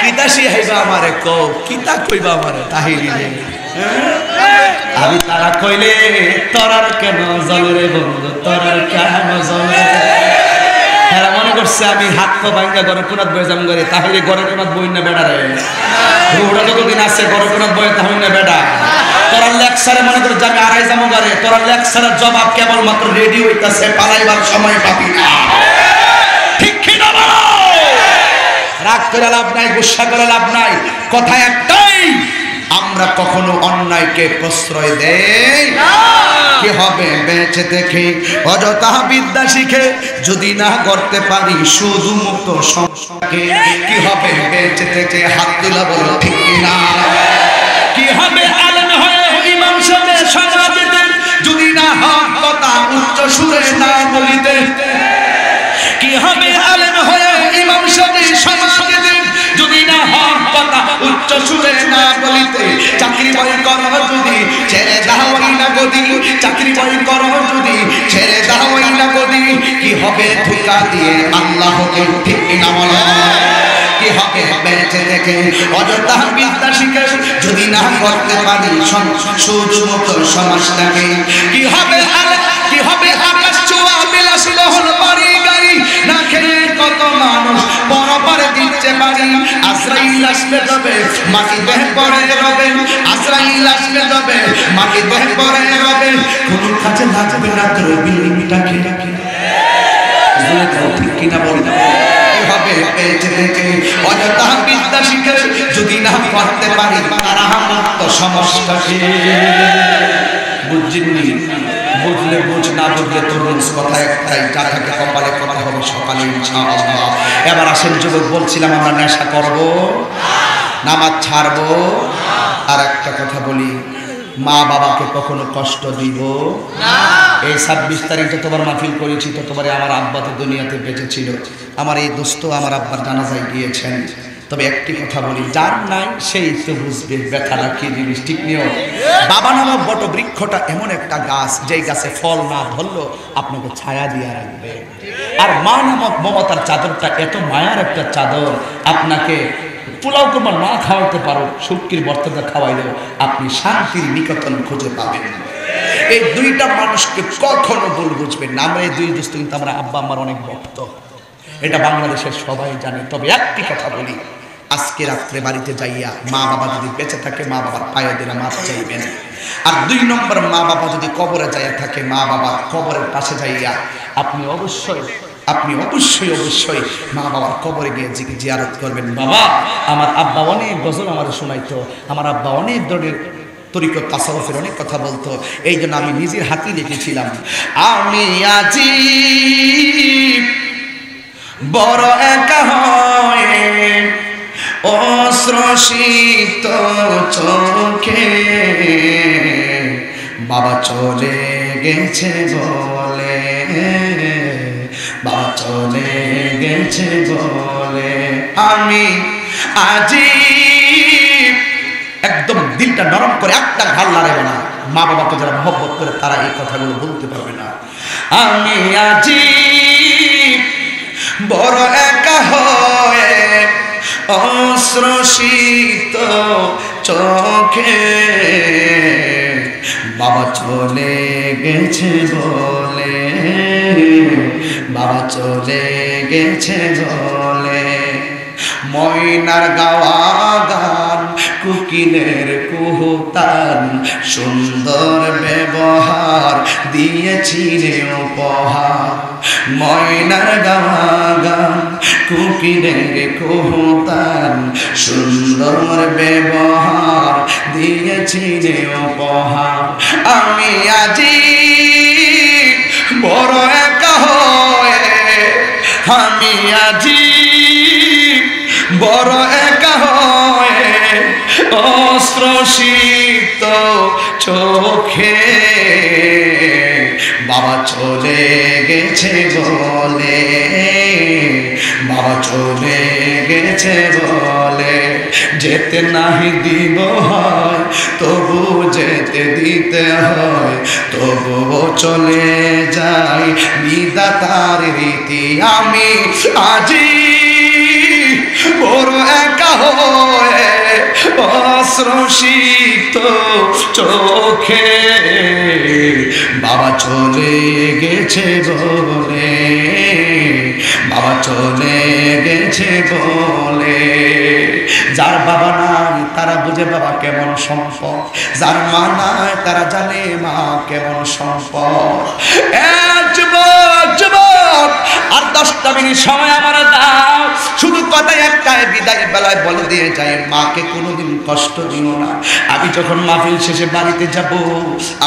কিতা শিখাইবা আমারে কও, কিতা কইবা আমারে তাহিরি রে? আমি তারা কইলে তোরার কেন জ্বলে রে বন্ধু, তোরার কেন জ্বলে? এরা মনে করছে আমি হাত পা ভাঙ্গা ঘরে কোনাত বয়ে যাম করে, তাহলে ঘরে কোনাত বই না বেড়া রে। রুহটা যতদিন আছে ঘরে কোনাত বয়ে তাহলে না বেড়া। তোরা লেকচারে মনে করে যাবে আড়াই যাবো ঘরে, তোরা লেকচারের জবাব কেবলমাত্র রেডি হইতাছে, পালাইবার সময় পাবি না। ঠিক কি না বলো? রাগ করে লাভ নাই, গুসা করে লাভ নাই, কথা একটাই, আমরা কখনো অন্যায়কে প্রশ্রয় দেই না। কি হবে বেঁচে থেকে অযথা বিদ্যা শিখে যদি না করতে পারি শুধু মুক্ত সংসারকে? কি হবে বেঁচে থেকে হাত তুলা বলো ঠিক কি না? কি হবে আলেম হয়ে ইমাম সাহেব সমাজেতে যদি না হক কথা উচ্চ সুরে না বলিতে? কি হবে আলেম হয়ে ইমাম সাহেব সমাজেতে যদি না হক কথা উচ্চ সুরে না বলিতে? চাকরি বই করো যদি ছেড়ে দাও না গদি, চাকরি বই করো যদি ছেড়ে দাও না গদি, কি হবে ধোঁকা দিয়ে আল্লাহকে ঠিক না বলো? কি হবে বেঁচে থেকে অযথা বিদ্যা শিখে যদি না করতে পারি শুধুমাত্র সমাজটাকে? কি হবে কি হবে আকাশ ছোঁয়া বিলাসী বহন বাড়ি গাড়ি না খেয়ে কত মানুষ পরপারে দিচ্ছে বাড়ি? আজরাইল আসলে যাবে মাটি দেহ পড়ে রবে, আজরাইল আসলে যাবে মাটি দেহ পড়ে রবে, কোন কাজে লাগবে না তোর বিলিটাকে। ঠিক কিনা বলি না? হবে বেঁচে থেকে অযথা বিদ্যা শিখে যদি না করতে পারি তারা মুক্ত সমাজটাকে। বুঝিনি? বুঝলে বুঝ, না বুঝলে তোর কথা একটাই, যা থাকে কপালে কথা হবে সকালে ইনশাআল্লাহ। এবার আসেন যুবক, বলছিলাম আমরা নেশা করব, নামাজ ছাড়বো, আর একটা কথা বলি, মা বাবাকে কখনো কষ্ট দিব না। এই 26 তারিখ যতবার মাহফিল করেছি ততবারে আমার আব্বা তো দুনিয়াতে বেঁচে ছিল, আমার এই দোস্ত আমার আব্বার জানাজায় গিয়েছেন। তবে একটি কথা বলি, যার নাই সেই তো বুঝবে ব্যথাটা কি জিনিস, ঠিক নিও? বাবা নামক বট বৃক্ষটা এমন একটা গাছ যেই গাছে ফল না ধরলেও আপনাকে ছায়া দিয়ে রাখবে, আর মা নামক মমতার চাদরটা এত মায়ার একটা চাদর, আপনাকে পোলাও কোরমা না খাওয়াতে পারো, শুটকির বর্তটা খাওয়াইলেও আপনি শান্তির নিকেতন খুঁজে পাবেন। এই দুইটা মানুষকে কখনো ভুল বুঝবেন না। আমরা এই দুই দোস্ত কিন্তু আমরা আব্বা আমার অনেক ভক্ত, এটা বাংলাদেশের সবাই জানে। তবে একটি কথা বলি, আজকে রাত্রে বাড়িতে যাইয়া মা বাবা যদি বেঁচে থাকে মা বাবার পায়ে দিলে মাপ চাইবেন। আর 2 নম্বর, মা বাবা যদি কবরে যাইয়া থাকে মা বাবার কবরের পাশে যাইয়া আপনি অবশ্যই মা বাবার কবরে গিয়ে জিয়ারত করবেন। বাবা, আমার আব্বা অনেক গজল আমার শোনাইতো, আমার আব্বা অনেক ধরনের তরিকত তাসাউফের অনেক কথা বলতো, এই জন্য আমি নিজের হাতেই লিখেছিলাম, আমি আজি বড় একা হয়ে অশ্রুসিক্ত চোখে, বাবা চলে গেছে বলে, বাবা চলে গেছে বলে, আমি আজি একদম দিলটা নরম করে একটা ঘাল নাড়ে না। মা বাবাকে যারা মহব্বত করে তারা এই কথাগুলো বলতে পারবে না। আমি আজি বড় একা হয়ে অশ্রুসিক্ত চোখে, বাবা চলে গেছে বলে, বাবা চলে গেছে বলে, ময়নার গাওয়া গান কুকিলের কুহুতান, সুন্দর ব্যবহার দিয়েছিলে উপহার, ময়নার গাওয়া গান কুকিলের কুহুতান, সুন্দর ব্যবহার দিয়েছিলে উপহার, আমি আজি বড় একা হয়ে, আমি আজি বড় একা হয়ে অশ্রুসিক্ত চোখে, বাবা চলে গেছে বলে, বাবা চলে গেছে বলে, যেতে নাহি দিব হয় তবু যেতে দিতে হয়, তবুও চলে যাই বিধাতার রীতি, আমি আজি বড় একা হয়ে অশ্রুসিক্ত চোখে বাবা চলে গেছে বলে, বাবা চলে গেছে বলে। যার বাবা নাই তারা বুঝে বাবা কেমন সম্পদ, যার মা নাই তারা জানে মা কেমন সম্পদ। যুবক যুবক, আর 10টা মিনিট সময় আমার দাও, শুধু কথা একটাই বিদায় বেলায় বলে দিয়ে যাই, মাকে কোনোদিন কষ্ট দিও না। আমি যখন মাহফিল শেষে বাড়িতে যাব,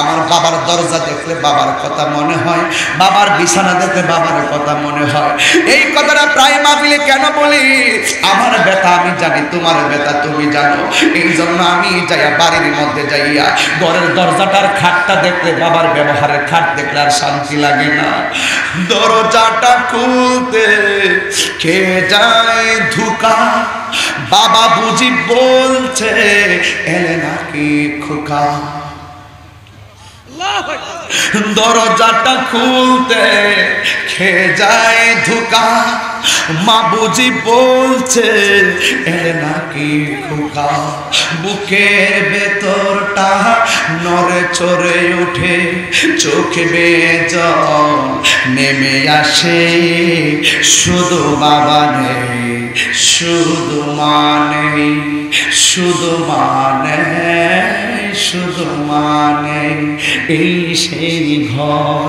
আমার বাবার দরজা দেখলে বাবার কথা মনে হয়, বাবার বিছানা দেখলে বাবার কথা মনে হয়। এই কথাটা প্রায় মাহফিলে কেন বলি? আমার ব্যথা আমি জানি, তোমার ব্যথা তুমি জানো। এই জন্য আমি যাইয়া বাড়ির মধ্যে যাইয়া ঘরের দরজাটার খাটটা দেখলে, বাবার ব্যবহারের খাট দেখলে আর শান্তি লাগে না। দরজাটা খুলতে কে যায় ধোকা, বাবা বুঝি বলছে এলে নাকি খোকা। দরজাটা খুলতে খেয়ে যায় ধোকা, মা বুঝি বলছে এলে নাকি খোকা। বুকের ভেতরটা নড়ে চড়ে উঠে, চোখে বেয়ে জল নেমে আসে। শুধু বাবা নেই, শুধু মা নেই, শুধু মা নেই, শুধু মা নেই। এই সেই ঘর,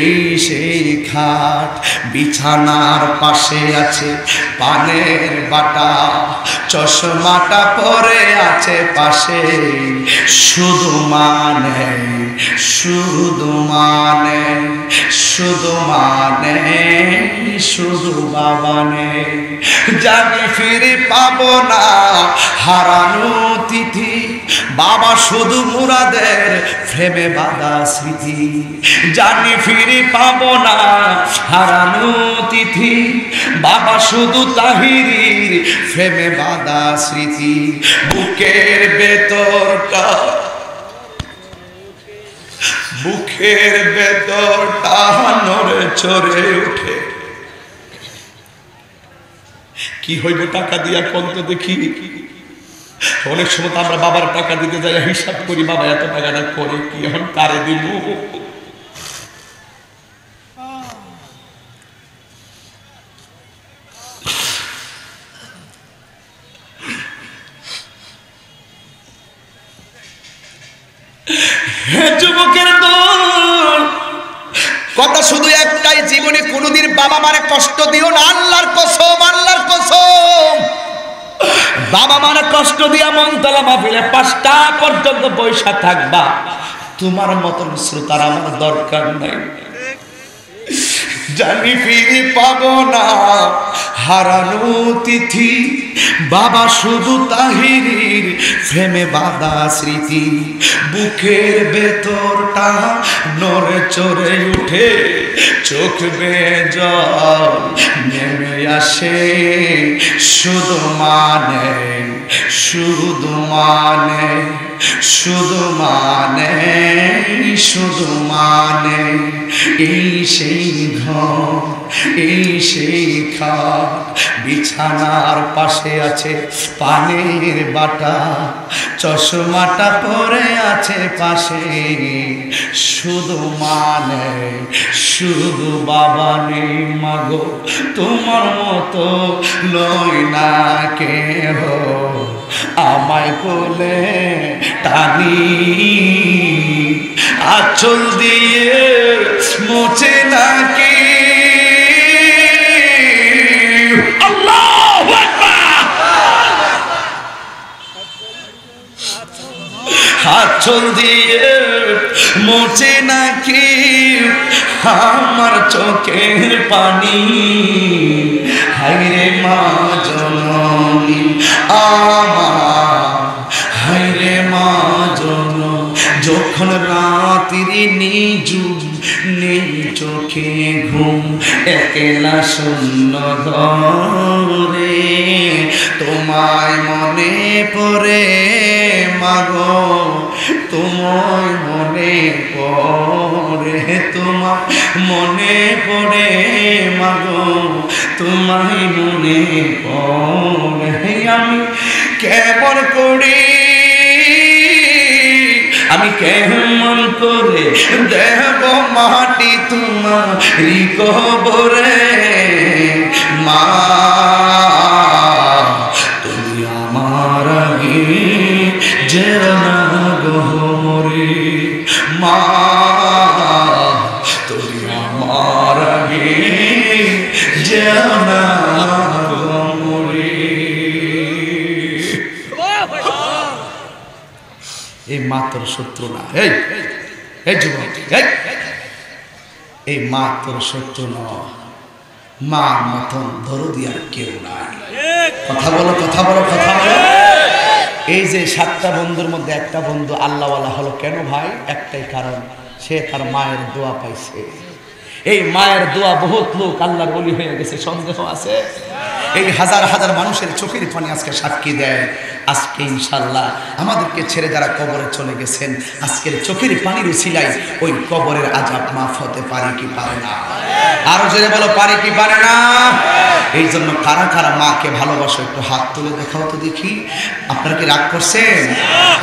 এই সেই খাট, বিছানার পাশে আছে পানের বাটা, চশমাটা পরে আছে পাশে। শুধু মা নেই, শুধু মা নেই, শুধু মা নেই, শুধু বাবা নেই। জানি ফিরে পাবো না হারানো তিথি, বাবা শুধু মুরাদের প্রেমে বাঁধা স্মৃতি। জানি ফিরে পাবো না হারানো তিথি, বাবা শুধু তাহিরির প্রেমে বাঁধা স্মৃতি। বুকের ভেতরটা, বুকের ভেতরটা নড়ে চড়ে ওঠে। কি হইব টাকা দিয়া কত দেখি? অনেক সময় তো আমরা বাবার টাকা দিতে যাই, হিসাব করি বাবা এত টাকাটা করে কি এখন কারে দিব। যুবকের দল, কথা শুধু একটাই, জীবনে কোনোদিন বাবা মারে কষ্ট দিও না। আল্লাহর কসম, আল্লাহর কসম, বাবা মারে কষ্ট দিয়া মনতলা মাহফিলে 5টা পর্যন্ত বৈশা থাকবা, তোমার মতন শ্রোতার আমার দরকার নাই। জানি ফিরে পাবো না হারানো তিথি, বাবা শুধু তাহিরির প্রেমে বাঁধা স্মৃতি। বুকের ভেতরটা নড়ে চড়ে উঠে, চোখ বেয়ে জল নেমে আসে। শুধু মানে, শুধু মানে, শুধু মানে, শুধু মানে। এই সেই ঘর, এই সেই খাট, বিছানার পাশে আছে পানের বাটা, চশমাটা পরে আছে পাশে। শুধু মানে, শুধু বাবা নেই মাগো, তোমার মতো লয় না কেহ। আমায় কোলে টানি, আঁচল দিয়ে মোছে নাকি। আল্লাহু আকবার। আঁচল দিয়ে মোছে নাকি আমার চোখের পানি। হায়রে মা জননী আমার, হায়রে মা জননী। যখন রাত্রি নিঝুম, নেই চোখে ঘুম, একলা শূন্য ঘরে, তোমায় মনে পড়ে মাগো, তোমায় মনে পড়ে, তোমায় মনে পড়ে মাগো, তোমায় মনে পড়ে। আমি কেমন করে আমি কেমন করে দেব মাটি তোমারি কবরে মা তুমি আমার আগে যেও না গো মরে মা তুমি আমার আগে যেও না গো মরে এই মা তোর শত্রু না এই যুবক এই মা তোর শত্রু নয় মা মতন দরদি আর কেউ নাই কথা বলো কথা বলো কথা বলো এই যে 7টা বন্ধুর মধ্যে একটা বন্ধু আল্লাহওয়ালা হলো কেন ভাই একটাই কারণ সে তার মায়ের দোয়া পাইছে এই মায়ের দোয়া বহুত লোক আল্লাহর ওলি হয়ে গেছে সন্দেহ আছে এই হাজার হাজার মানুষের চোখের পানি আজকে সাক্ষী দেয় আজকে ইনশাআল্লাহ আমাদেরকে ছেড়ে যারা কবরে চলে গেছেন আজকের চোখের পানির উসিলায় ওই কবরের আযাব মাফ হতে পারে কি পারে না আরো জোরে বলো পারে কি পারে না এই জন্য কারা কারা মাকে ভালোবাসো একটু হাত তুলে দেখাও তো দেখি আপনারা কি রাগ করছেন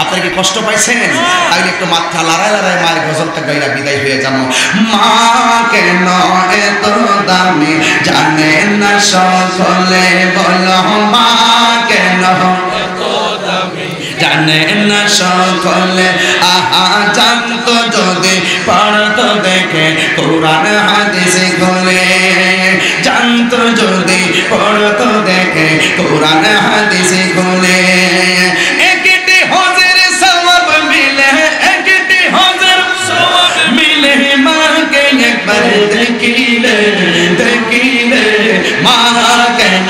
আপনারা কি কষ্ট পাইছেন তাইলে একটু মাথা লড়াই লড়াই মায়ের গজলটা গাইলা বিদায় হয়ে যাবো মা কেন এত দামি জানে না সকলে বলো মা কেন জানে না সকলে আহা জানতো যদি পড়তো দেখে কোরআন হাদিস খুলে জানতো যদি পড়তো দেখে কোরআন হাদিস খুলে একটি হজের সওয়াব মিলে একটি হজের সওয়াব মিলে মাকে একবার দেখিলে দেখিলে মা কেন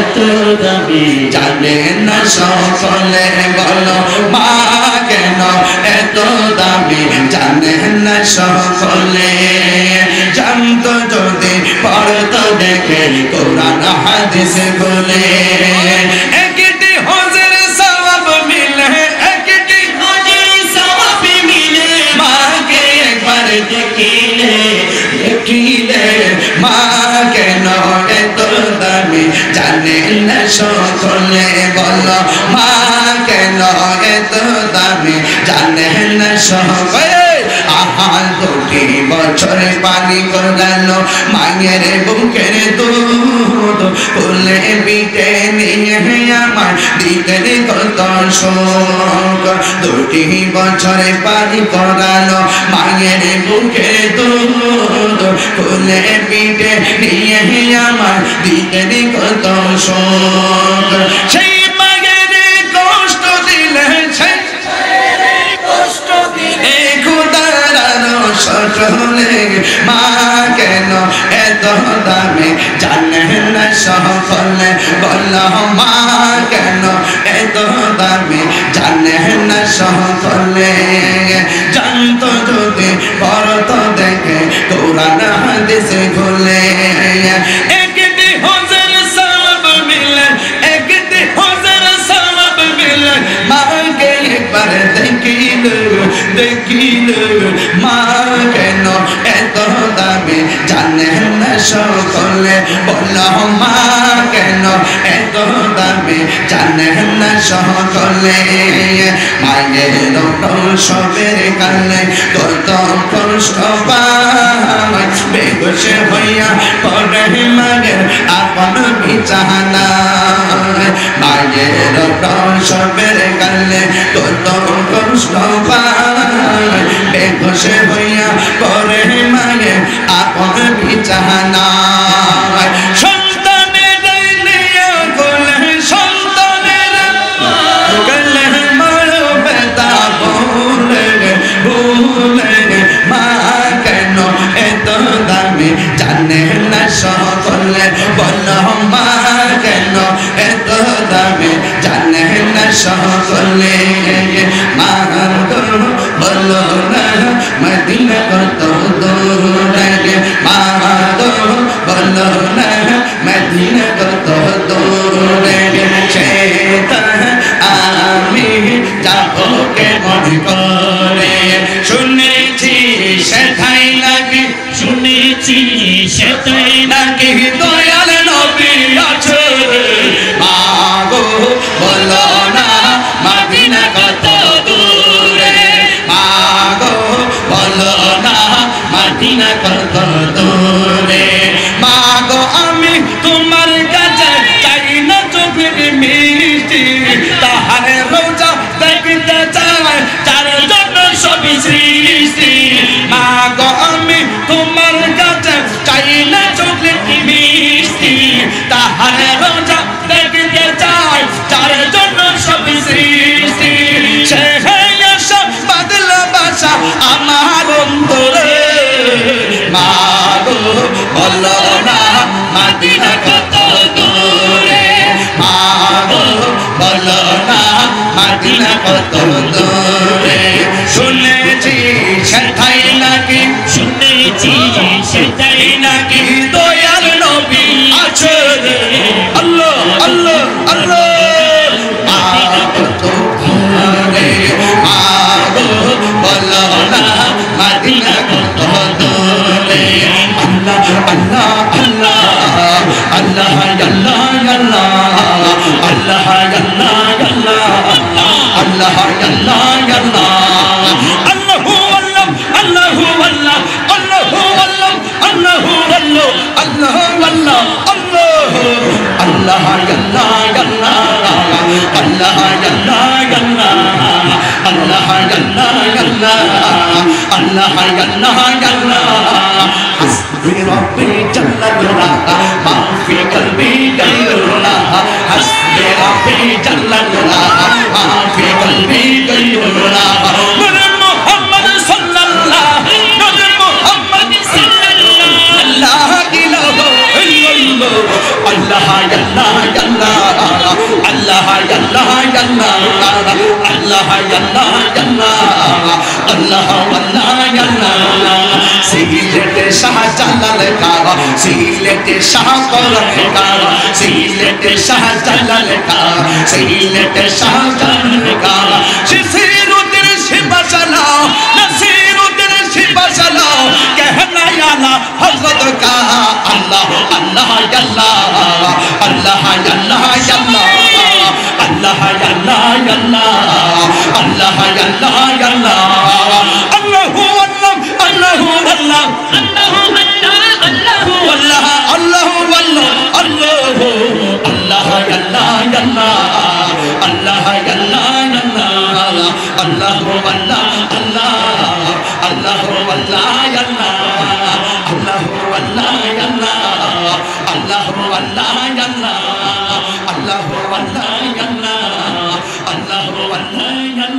এত দামি জানে না সকলে বলো মা কেন এত দামি জানে না সকলে জানতো যদি পড়তো দেখে কোরআন হাদিস বলে একটি হজের সওয়াব মিলে একটি হজের সওয়াব মিলে মাকে একবার দেখিলে দেখিলে মা কেন এত দামি জানে না সকলে বলো মা কেন এত দামি জানে না সকলে আহা 2 বছর পানি গড়ালো মায়ের বুকের দুধ কোলে পিঠে নিয়ে আমার দিতের কত শোক 2 বছর পানি গড়ালো মায়ের বুকের দুধ কোলে পিঠে নিয়ে আমার দিতের কত শোক সেই মায়ের কষ্ট দিলে সেই কষ্ট দিলে সকলে মা কেন এত দামি জানে না সকলে বলো মা কেন এত দামি জানে না সকলে জানতো যদি পড়তো দেখে কোরআন হাদিস খুলে একটি হজের সওয়াব মিলে একটি হজের সওয়াব মিলে মাকে একবার দেখিলে দেখিলে মা কেন এত দামি জানে না সকলে বলো মা কেন এত দামি জানে না সকলে মায়ের সবের কালে কত কষ্ট পায় বেহুশ হইয়া পড়ে মায়ের আপন বিছানা মায়ের সবের কালে কত কষ্ট পায় বেহুশ হইয়া পড়ে মায়ের আপন বিছানা সন্তানের নিয়ে কোলে সন্তানের কোলে মারো বেতা ভুলে ভুলে মা কেন এত দামি জানে না সকলে বলো মা কেন এত দামি জানে না সকলে মা বলো না মদিনা কত দূরে মা বলো না মদিনা কত দূরে সেটা আমি যাবো কেমন করে শুনেছি সেটাই নাকি শুনেছি সেটাই নাকি দয়াল নবী আছে মা গো বলো না মিষ্টি তাহারে রোজা দেখতে চায় যার জন্য সবই সৃষ্টি মা গো আমি তোমার কাছে চাই না চকলেট মিষ্টি তাহারে রোজা দেখতে চায় যার জন্য সবই সৃষ্টি সে সব বাদলা বাসা আমার অন্তরে মা গো বলো না মদিনা কত দূরে মা গো বলো না মদিনা কত দূরে শুনেছি সেটাই নাকি শুনেছি সেটাই নাকি দয়াল নবী আছে রে আল্লাহ আল্লাহ আল্লাহ মা কত দূরে মা গো বলো না মদিনা কত দূরে আল্লাহ আল্লাহ আল্লাহ আল্লাহ আল্লাহ আল্লাহ আল্লাহ আল্লাহ আল্লাহ আল্লাহ আল্লাহু আল্লাহ আল্লাহু আল্লাহ আল্লাহু আল্লাহ আল্লাহু আল্লাহ আল্লাহু আল্লাহ আল্লাহ আল্লাহ আল্লাহ আল্লাহ আল্লাহ আল্লাহ আল্লাহ حسبي ربي جل جلاله ما في قلبي غيره حسبي ربي جل جلاله ما في قلبي غيره محمد صلى الله محمد صلى الله لا اله الا الله الله يا الله يا الله الله يا الله يا الله الله يا الله يا الله الله والله يا الله সিলেটে শাহজালাল কাবা সিলেটে শাহকরণ কাবা সিলেটে শাহজালাল কাবা সিলেটে শাহজালাল কাবা সিরুদ্দিন শিবাশালা নসিরুদ্দিন শিবাশালা कहना याला हजरत का अल्लाह अल्लाह अल्लाह अल्लाह अल्लाह अल्लाह अल्लाह अल्लाह अल्लाह अल्लाह अल्लाहु अल्लाह अल्लाहु अल्लाह अल्लाहु अल्लाह अल्लाहु अल्लाह अल्लाहु अल्लाह अल्लाह अल्लाह अल्लाह अल्लाहु अल्लाह अल्लाह अल्लाहु अल्लाह अल्लाहु अल्लाह अल्लाहु अल्लाह अल्लाहु अल्लाह अल्लाहु अल्लाह अल्लाहु अल्लाह